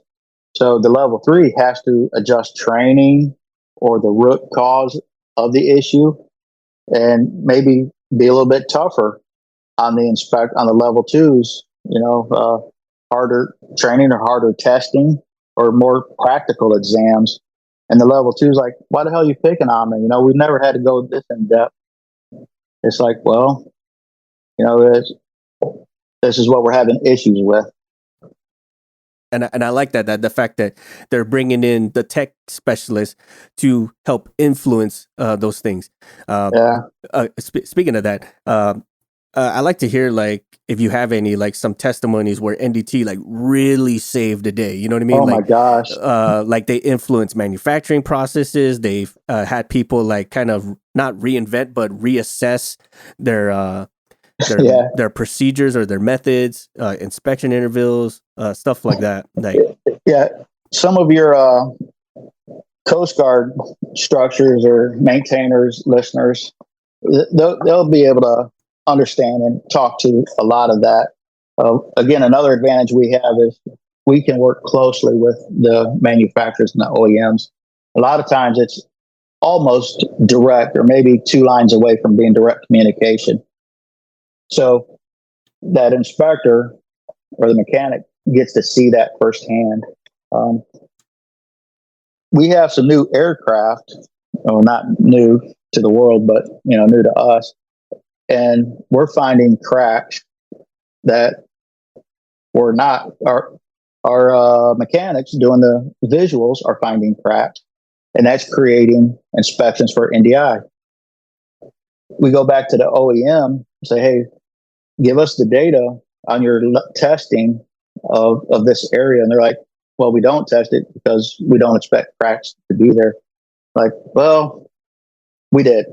[SPEAKER 2] So the level 3 has to adjust training or the root cause of the issue and maybe be a little bit tougher on the level 2s, harder training or harder testing or more practical exams. And the level 2's like, why the hell are you picking on me? We've never had to go this in depth. It's like, well, this is what we're having issues with.
[SPEAKER 1] And I like that the fact that they're bringing in the tech specialists to help influence those things. Speaking of that, I like to hear like if you have any like some testimonies where NDT like really saved the day. You know what I mean?
[SPEAKER 2] Oh my gosh.
[SPEAKER 1] Like they influence manufacturing processes. They've had people like kind of not reinvent but reassess their
[SPEAKER 2] Yeah.
[SPEAKER 1] their procedures or their methods, inspection intervals, stuff like that. Like
[SPEAKER 2] Yeah. Some of your Coast Guard structures or maintainers, listeners, they'll be able to understand and talk to a lot of that. Again, another advantage we have is we can work closely with the manufacturers and the OEMs. A lot of times it's almost direct or maybe 2 lines away from being direct communication. So that inspector or the mechanic gets to see that firsthand. We have some new aircraft, well, not new to the world, but new to us, and we're finding cracks that were not our mechanics doing the visuals are finding cracks, and that's creating inspections for NDI. We go back to the OEM and say, hey, give us the data on your testing of this area. And they're like, well, we don't test it because we don't expect cracks to be there. Like, well, we did,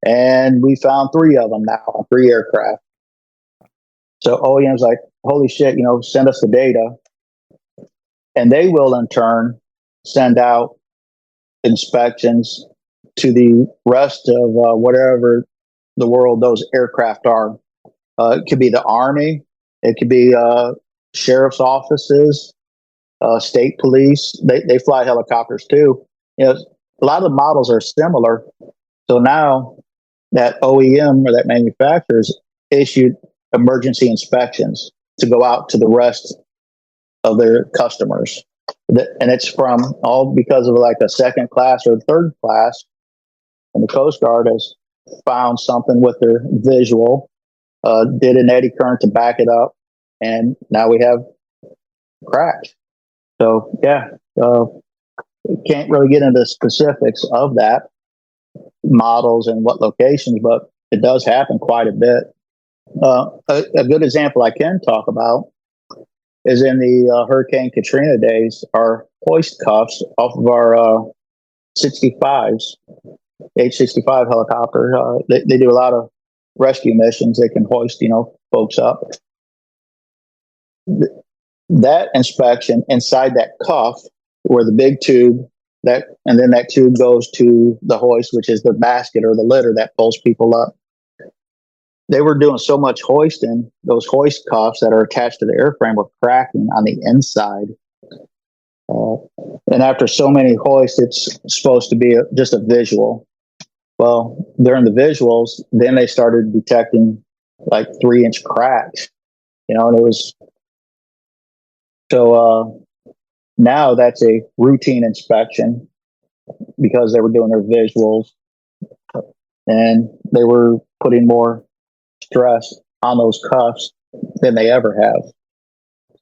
[SPEAKER 2] and we found 3 of them now on 3 aircraft. So OEM's like, holy shit, send us the data. And they will in turn send out inspections to the rest of whatever the world those aircraft are. It could be the Army. It could be sheriff's offices, state police. They fly helicopters too. A lot of the models are similar. So now that OEM or that manufacturer's issued emergency inspections to go out to the rest of their customers. And it's from all because of like a 2nd class or 3rd class. And the Coast Guard has found something with their visual, did an eddy current to back it up. And now we have cracks. So yeah, can't really get into specifics of that models and what locations, but it does happen quite a bit. A good example I can talk about is in the Hurricane Katrina days, our hoist cuffs off of our 65s, H-65 helicopter. They do a lot of rescue missions. They can hoist, folks up. That inspection inside that cuff, where the big tube and then that tube goes to the hoist, which is the basket or the litter that pulls people up. They were doing so much hoisting, those hoist cuffs that are attached to the airframe were cracking on the inside. And after so many hoists, it's supposed to be just a visual. Well, during the visuals, then they started detecting like 3-inch cracks, and it was so now that's a routine inspection because they were doing their visuals and they were putting more stress on those cuffs than they ever have.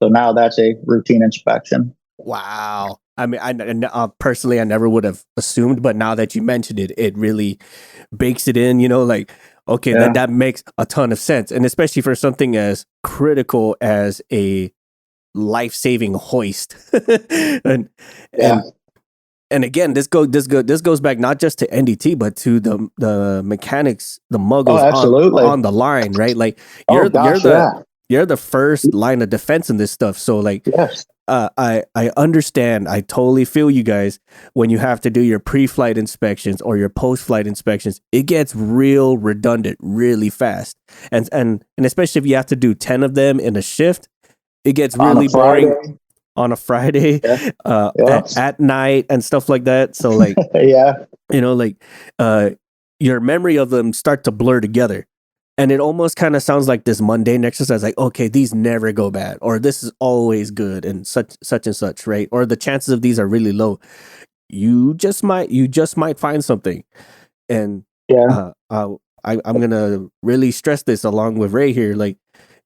[SPEAKER 2] So now that's a routine inspection.
[SPEAKER 1] Wow. I mean, I personally, I never would have assumed, but now that you mentioned it, it really bakes it in, like, okay,
[SPEAKER 2] Yeah.
[SPEAKER 1] that makes a ton of sense. And especially for something as critical as a life-saving hoist. and again, this goes back not just to NDT, but to the mechanics, the muggles on the line, right? Like you're the first line of defense in this stuff. So like,
[SPEAKER 2] yes.
[SPEAKER 1] I understand. I totally feel you guys when you have to do your pre-flight inspections or your post-flight inspections. It gets real redundant really fast, and especially if you have to do 10 of them in a shift, it gets really boring on a Friday, at night and stuff like that. So like, your memory of them start to blur together. And it almost kind of sounds like this mundane exercise, like, okay, these never go bad, or this is always good, and such and such, right? Or the chances of these are really low. You just might find something, and I'm gonna really stress this along with Ray here. Like,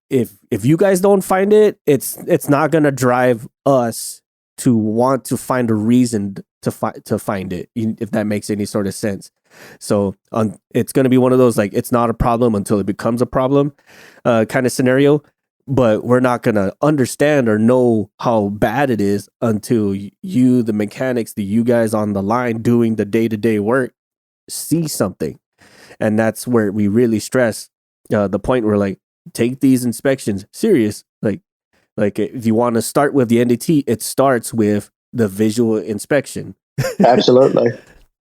[SPEAKER 1] if you guys don't find it, it's not gonna drive us to want to find a reason to find it, if that makes any sort of sense. So it's going to be one of those, like, it's not a problem until it becomes a problem kind of scenario. But we're not going to understand or know how bad it is until you, the mechanics, you guys on the line doing the day-to-day work, see something. And that's where we really stress the point where, like, take these inspections serious. Like if you want to start with the NDT, it starts with the visual inspection.
[SPEAKER 2] Absolutely.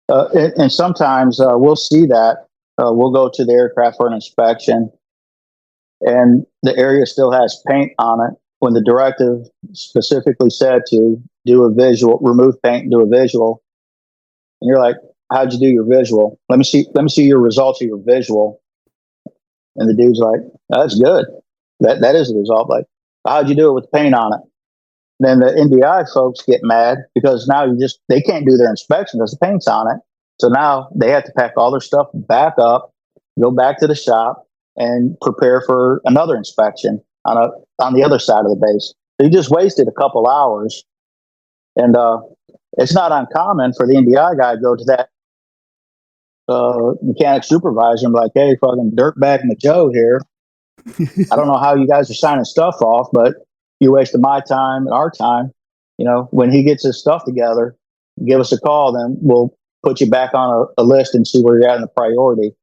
[SPEAKER 2] And sometimes we'll see that. We'll go to the aircraft for an inspection, and the area still has paint on it when the directive specifically said to do a visual, remove paint and do a visual. And you're like, how'd you do your visual? Let me see your results of your visual. And the dude's like, that's good. That is the result. Like, how'd you do it with paint on it? Then the NDI folks get mad because now they can't do their inspection because the paint's on it. So now they have to pack all their stuff back up, go back to the shop, and prepare for another inspection on the other side of the base. So you just wasted a couple hours. And it's not uncommon for the NDI guy to go to that mechanic supervisor and be like, hey, fucking dirtbag Joe here. I don't know how you guys are signing stuff off, but you're wasting my time and our time. You know, when he gets his stuff together, give us a call, then we'll put you back on a list and see where you're at in the priority.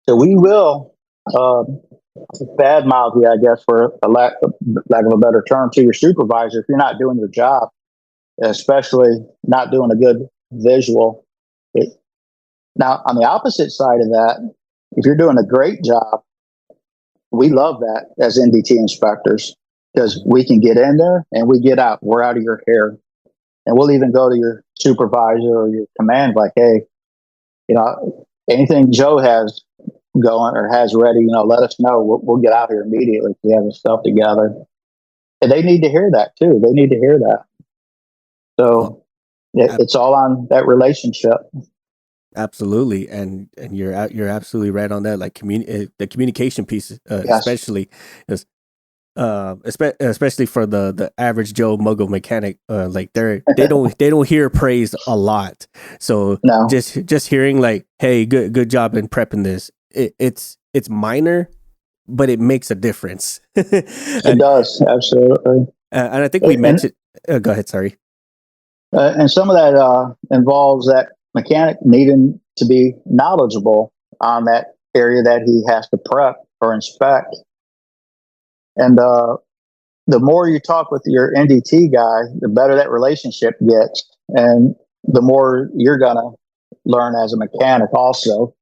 [SPEAKER 2] So we will badmouth you, I guess, for a lack of a better term, to your supervisor if you're not doing your job, especially not doing a good visual. Now, on the opposite side of that, if you're doing a great job, we love that as NDT inspectors because we can get in there and we get out. We're out of your hair. And we'll even go to your supervisor or your command like, hey, you know, anything Joe has going or has ready, you know, let us know. We'll get out here immediately if we have the stuff together. And they need to hear that too. They need to hear that. So it's all on that relationship.
[SPEAKER 1] Absolutely, and you're absolutely right on that. Like the communication piece, yes. Especially for the average Joe Muggle mechanic, like they don't hear praise a lot. So no. just hearing like, hey, good job in prepping this. It's minor, but it makes a difference.
[SPEAKER 2] It does, absolutely.
[SPEAKER 1] And I think we mentioned. Go ahead, sorry.
[SPEAKER 2] And some of that involves that mechanic needing to be knowledgeable on that area that he has to prep or inspect. And the more you talk with your NDT guy, the better that relationship gets, and the more you're gonna learn as a mechanic also.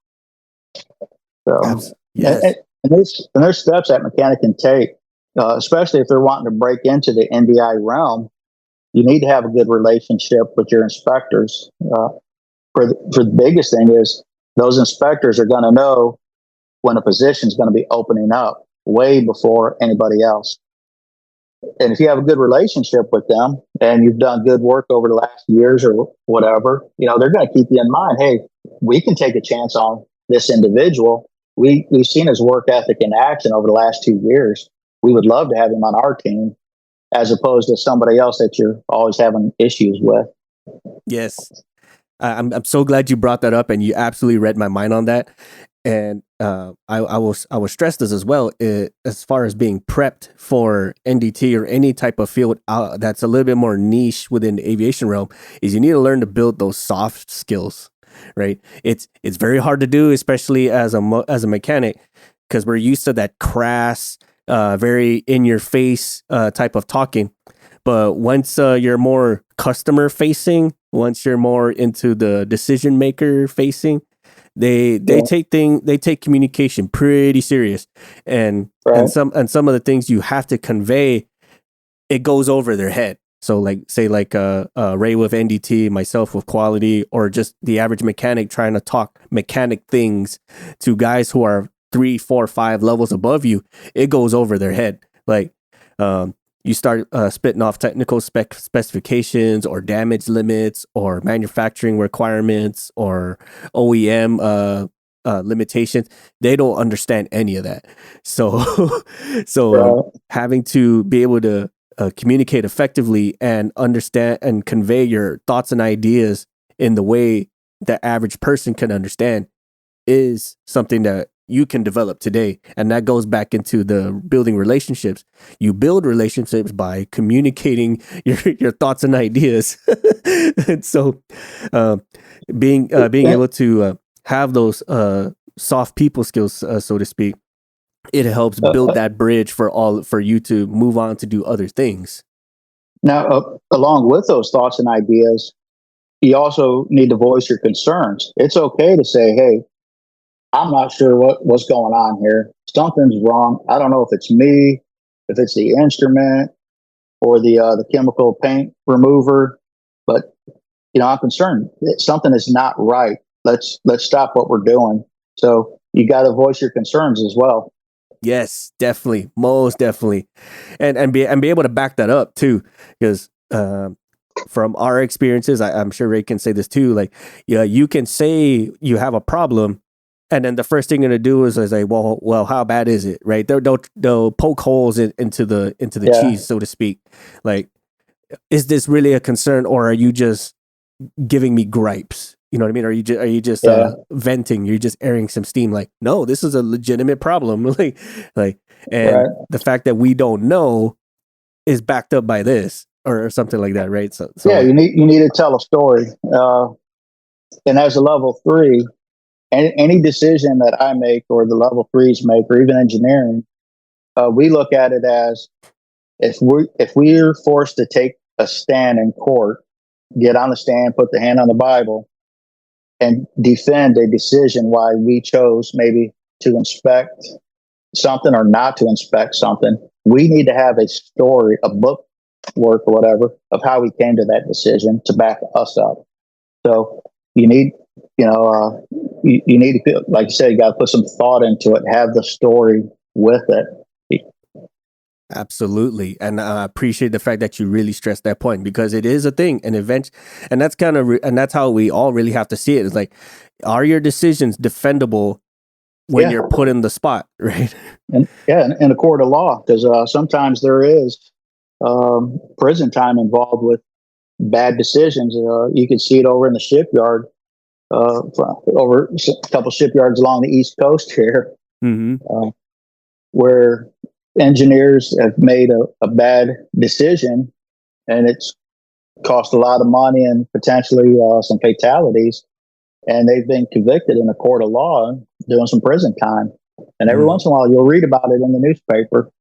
[SPEAKER 2] So, yes. and there's steps that mechanic can take, especially if they're wanting to break into the NDI realm. You need to have a good relationship with your inspectors. For the biggest thing is those inspectors are going to know when a position is going to be opening up way before anybody else. And if you have a good relationship with them and you've done good work over the last years or whatever, you know, they're going to keep you in mind. Hey, we can take a chance on this individual. We've seen his work ethic in action over the last 2 years. We would love to have him on our team, as opposed to somebody else that you're always having issues with.
[SPEAKER 1] Yes. I'm so glad you brought that up, and you absolutely read my mind on that. And I will stress this as well, as far as being prepped for NDT or any type of field that's a little bit more niche within the aviation realm, is you need to learn to build those soft skills, right? It's very hard to do, especially as a mechanic, because we're used to that crass, very in your face type of talking. But once you're more customer facing, once you're more into the decision maker facing, they take communication pretty serious, and some of the things you have to convey, it goes over their head. So like Ray with NDT, myself with quality, or just the average mechanic trying to talk mechanic things to guys who are 3, 4, 5 levels above you, it goes over their head. Like you start spitting off technical specifications or damage limits or manufacturing requirements or OEM limitations. They don't understand any of that. So having to be able to communicate effectively and understand and convey your thoughts and ideas in the way the average person can understand is something that you can develop today. And that goes back into the building relationships. You build relationships by communicating your thoughts and ideas. And so being able to have those soft people skills, so to speak, it helps build that bridge for you to move on to do other things.
[SPEAKER 2] Now, along with those thoughts and ideas, you also need to voice your concerns. It's okay to say, hey, I'm not sure what's going on here. Something's wrong. I don't know if it's me, if it's the instrument or the chemical paint remover, but I'm concerned. Something is not right. Let's stop what we're doing. So you got to voice your concerns as well.
[SPEAKER 1] Yes, definitely, most definitely, and be able to back that up too, because from our experiences, I'm sure Ray can say this too. Like, yeah, you can say you have a problem, and then the first thing you're gonna do is like, well, how bad is it, right? They'll poke holes into the cheese, so to speak. Like, is this really a concern, or are you just giving me gripes? You know what I mean? Are you just venting? You're just airing some steam? Like, no, this is a legitimate problem. And the fact that we don't know is backed up by this or something like that, right? So
[SPEAKER 2] yeah, you need to tell a story. And as a level 3, any decision that I make or the level 3s make, or even engineering, we look at it as if we're forced to take a stand in court, get on the stand, put the hand on the Bible, and defend a decision why we chose maybe to inspect something or not to inspect something. We need to have a story, a book work or whatever, of how we came to that decision to back us up. So you need, you need to feel, like you said, you got to put some thought into it, have the story with it.
[SPEAKER 1] Absolutely. And I appreciate the fact that you really stressed that point, because it is a thing, an event. And that's and that's how we all really have to see it. It's like, are your decisions defendable when you're put in the spot, right?
[SPEAKER 2] And in a court of law, because sometimes there is prison time involved with bad decisions. You can see it over in the shipyard, over a couple shipyards along the East Coast here, where engineers have made a bad decision, and it's cost a lot of money and potentially some fatalities. And they've been convicted in a court of law doing some prison time. And every once in a while, you'll read about it in the newspaper.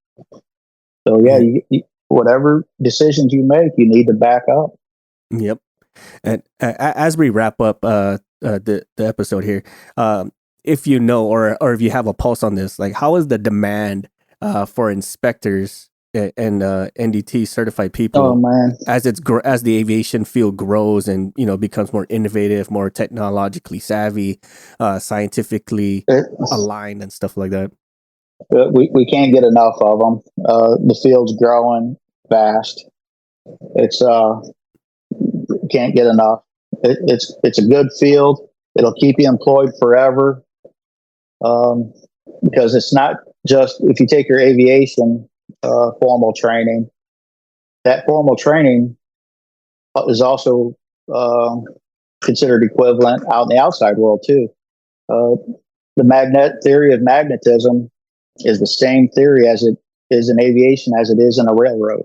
[SPEAKER 2] So, you, whatever decisions you make, you need to back up.
[SPEAKER 1] Yep. And as we wrap up the episode here, if you know, or if you have a pulse on this, like, how is the demand for inspectors and NDT certified people as as the aviation field grows and becomes more innovative, more technologically savvy, scientifically aligned and stuff like that?
[SPEAKER 2] We can't get enough of them. The field's growing fast. It's can't get enough. It's a good field. It'll keep you employed forever, because it's not just, if you take your aviation formal training, that formal training is also considered equivalent out in the outside world too. The theory of magnetism is the same theory as it is in aviation as it is in a railroad.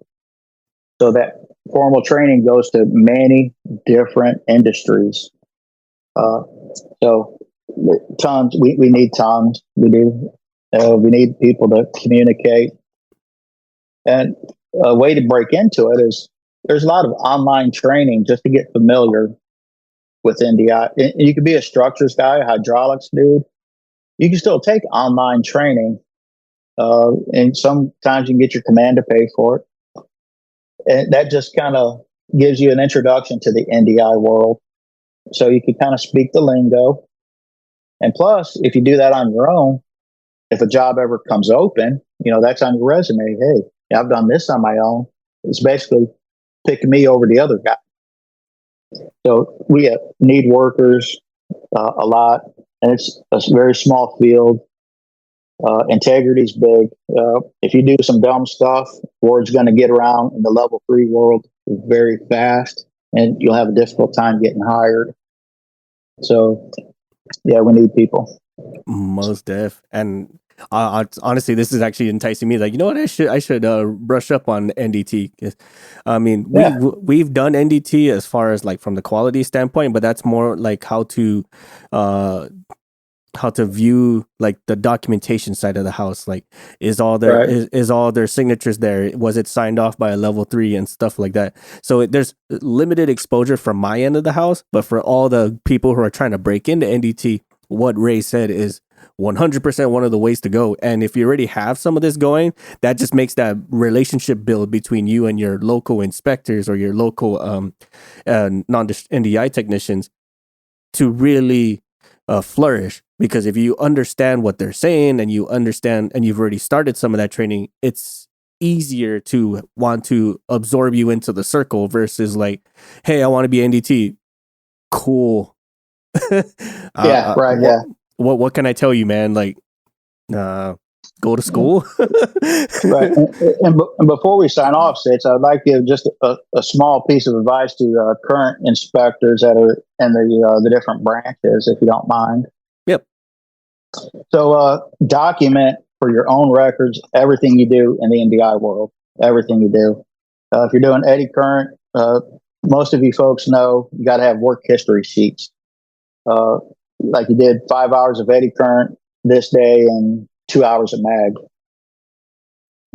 [SPEAKER 2] So that formal training goes to many different industries. So tons, we need tons. We do. We need people to communicate. And a way to break into it is there's a lot of online training just to get familiar with NDI. You could be a structures guy, a hydraulics dude. You can still take online training. And sometimes you can get your command to pay for it. And that just kind of gives you an introduction to the NDI world. So you can kind of speak the lingo. And plus, if you do that on your own, if a job ever comes open, that's on your resume. Hey, I've done this on my own. It's basically picking me over the other guy. So we need workers a lot, and it's a very small field. Integrity's big. If you do some dumb stuff, word's going to get around in the level 3 world very fast, and you'll have a difficult time getting hired. So yeah, we need people.
[SPEAKER 1] Most def. And honestly, this is actually enticing me. Like, you know what? I should brush up on NDT. I mean, we've done NDT as far as like from the quality standpoint, but that's more like how to view like the documentation side of the house. Like, is all their signatures there? Was it signed off by a level 3 and stuff like that? So there's limited exposure from my end of the house, but for all the people who are trying to break into NDT, what Ray said is 100% one of the ways to go. And if you already have some of this going, that just makes that relationship build between you and your local inspectors or your local NDI technicians to really flourish. Because if you understand what they're saying and you understand and you've already started some of that training, it's easier to want to absorb you into the circle versus like, hey, I want to be NDT. Cool. What can I tell you, man? Like, go to school.
[SPEAKER 2] Right. And before we sign off, Sitz, I'd like to give just a small piece of advice to current inspectors that are in the different branches, if you don't mind.
[SPEAKER 1] Yep.
[SPEAKER 2] So document for your own records everything you do in the NDI world, everything you do. If you're doing eddy current, most of you folks know you got to have work history sheets. Like you did 5 hours of eddy current this day and 2 hours of mag.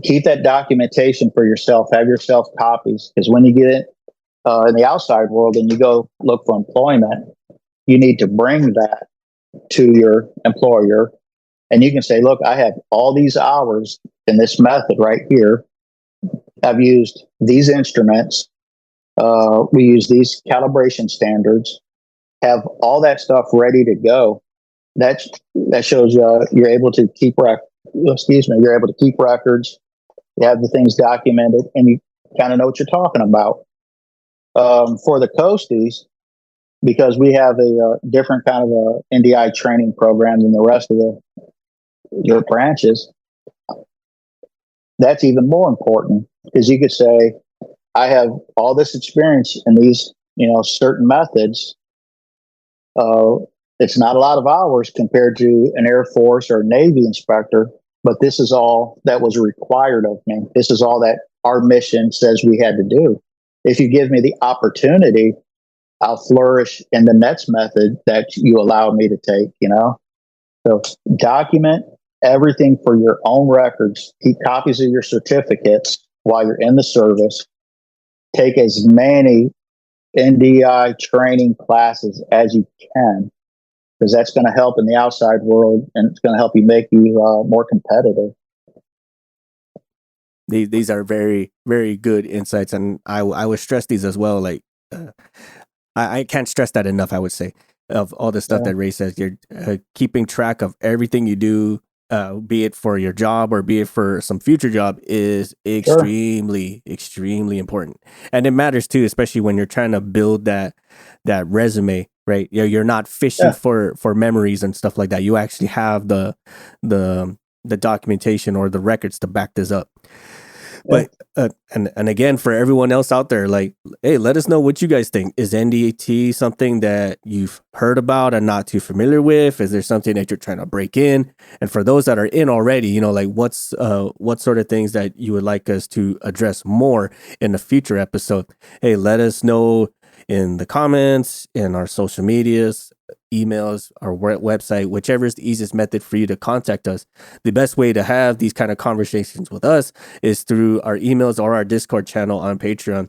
[SPEAKER 2] Keep that documentation for yourself. Have yourself copies, because when you get it in the outside world and you go look for employment, you need to bring that to your employer. And you can say, look, I have all these hours in this method right here. I've used these instruments. We use these calibration standards. Have all that stuff ready to go. That shows you're able to keep you're able to keep records. You have the things documented, and you kind of know what you're talking about. For the coasties, because we have a different kind of a NDI training program than the rest of your branches, that's even more important, because you could say, I have all this experience in these, certain methods. It's not a lot of hours compared to an Air Force or Navy inspector, but this is all that was required of me. This is all that our mission says we had to do. If you give me the opportunity, I'll flourish in the next method that you allow me to take, So document everything for your own records. Keep copies of your certificates while you're in the service. Take as many NDI training classes as you can, because that's going to help in the outside world, and it's going to help you make you more competitive.
[SPEAKER 1] These are very, very good insights, and I would stress these as well. Like, I can't stress that enough. I would say, of all the stuff that Ray says, you're keeping track of everything you do, be it for your job or be it for some future job, is extremely, extremely important. And it matters too, especially when you're trying to build that resume, right? You're not fishing for memories and stuff like that. You actually have the documentation or the records to back this up. But and again, for everyone else out there, like, hey, let us know what you guys think. Is NDT something that you've heard about and not too familiar with? Is there something that you're trying to break in? And for those that are in already, like what sort of things that you would like us to address more in a future episode? Hey, let us know in the comments, in our social medias, emails, our website, whichever is the easiest method for you to contact us. The best way to have these kind of conversations with us is through our emails or our Discord channel on Patreon.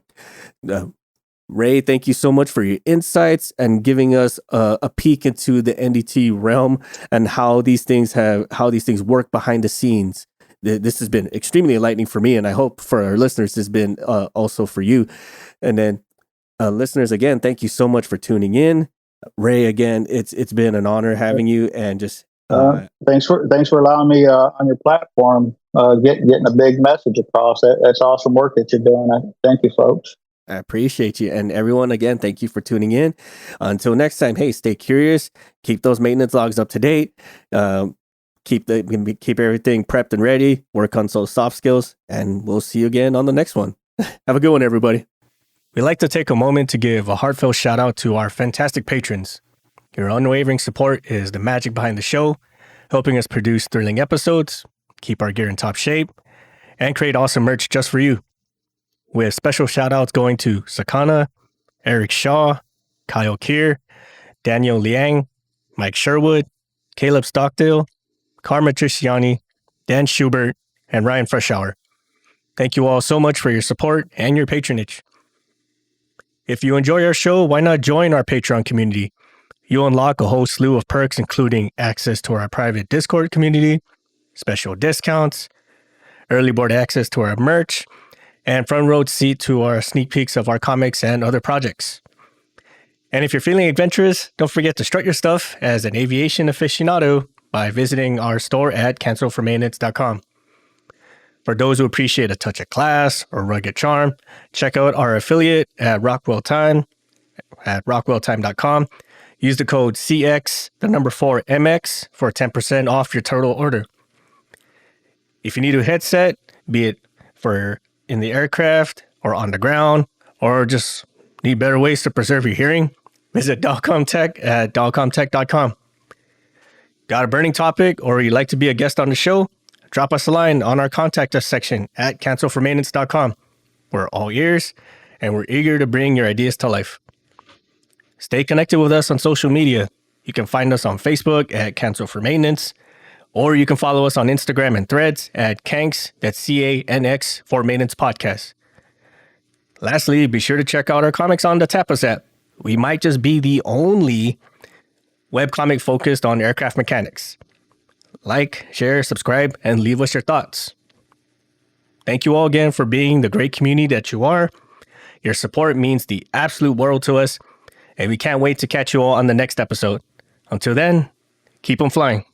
[SPEAKER 1] Ray, thank you so much for your insights and giving us a peek into the NDT realm and how these things work behind the scenes. This has been extremely enlightening for me, and I hope for our listeners this has been also for you. And then listeners, again, thank you so much for tuning in. Ray, again, it's been an honor having you, and just
[SPEAKER 2] thanks for allowing me on your platform, getting a big message across. That's awesome work that you're doing. Thank you, folks.
[SPEAKER 1] I appreciate you, and everyone, again, thank you for tuning in. Until next time, hey, stay curious, keep those maintenance logs up to date, keep everything prepped and ready, work on those soft skills, and we'll see you again on the next one. Have a good one, everybody. We'd like to take a moment to give a heartfelt shout out to our fantastic patrons.
[SPEAKER 3] Your unwavering support is the magic behind the show, helping us produce thrilling episodes, keep our gear in top shape, and create awesome merch just for you. With special shout outs going to SaKonna, Eric Shaw, Kiel K, Daniel Liang, Mike Sherwood, Caleb Stockdale, Carm M, Dan Schubert, and Ryan Freshour. Thank you all so much for your support and your patronage. If you enjoy our show, why not join our Patreon community? You'll unlock a whole slew of perks, including access to our private Discord community, special discounts, early board access to our merch, and front row seat to our sneak peeks of our comics and other projects. And if you're feeling adventurous, don't forget to strut your stuff as an aviation aficionado by visiting our store at cancelformaintenance.com. For those who appreciate a touch of class or rugged charm, check out our affiliate at Rockwell at rockwelltime.com. Use the code CX4MX for 10% off your total order. If you need a headset, be it for in the aircraft or on the ground, or just need better ways to preserve your hearing, visit DalcomTech at dalcomtech.com. Got a burning topic or you'd like to be a guest on the show? Drop us a line on our contact us section at cancelformaintenance.com. We're all ears and we're eager to bring your ideas to life. Stay connected with us on social media. You can find us on Facebook at Cancel for Maintenance, or you can follow us on Instagram and Threads at Canx, that's CANX, for Maintenance Podcast. Lastly, be sure to check out our comics on the Tapas app. We might just be the only webcomic focused on aircraft mechanics. Like, share, subscribe, and leave us your thoughts. Thank you all again for being the great community that you are. Your support means the absolute world to us, and we can't wait to catch you all on the next episode. Until then, keep them flying.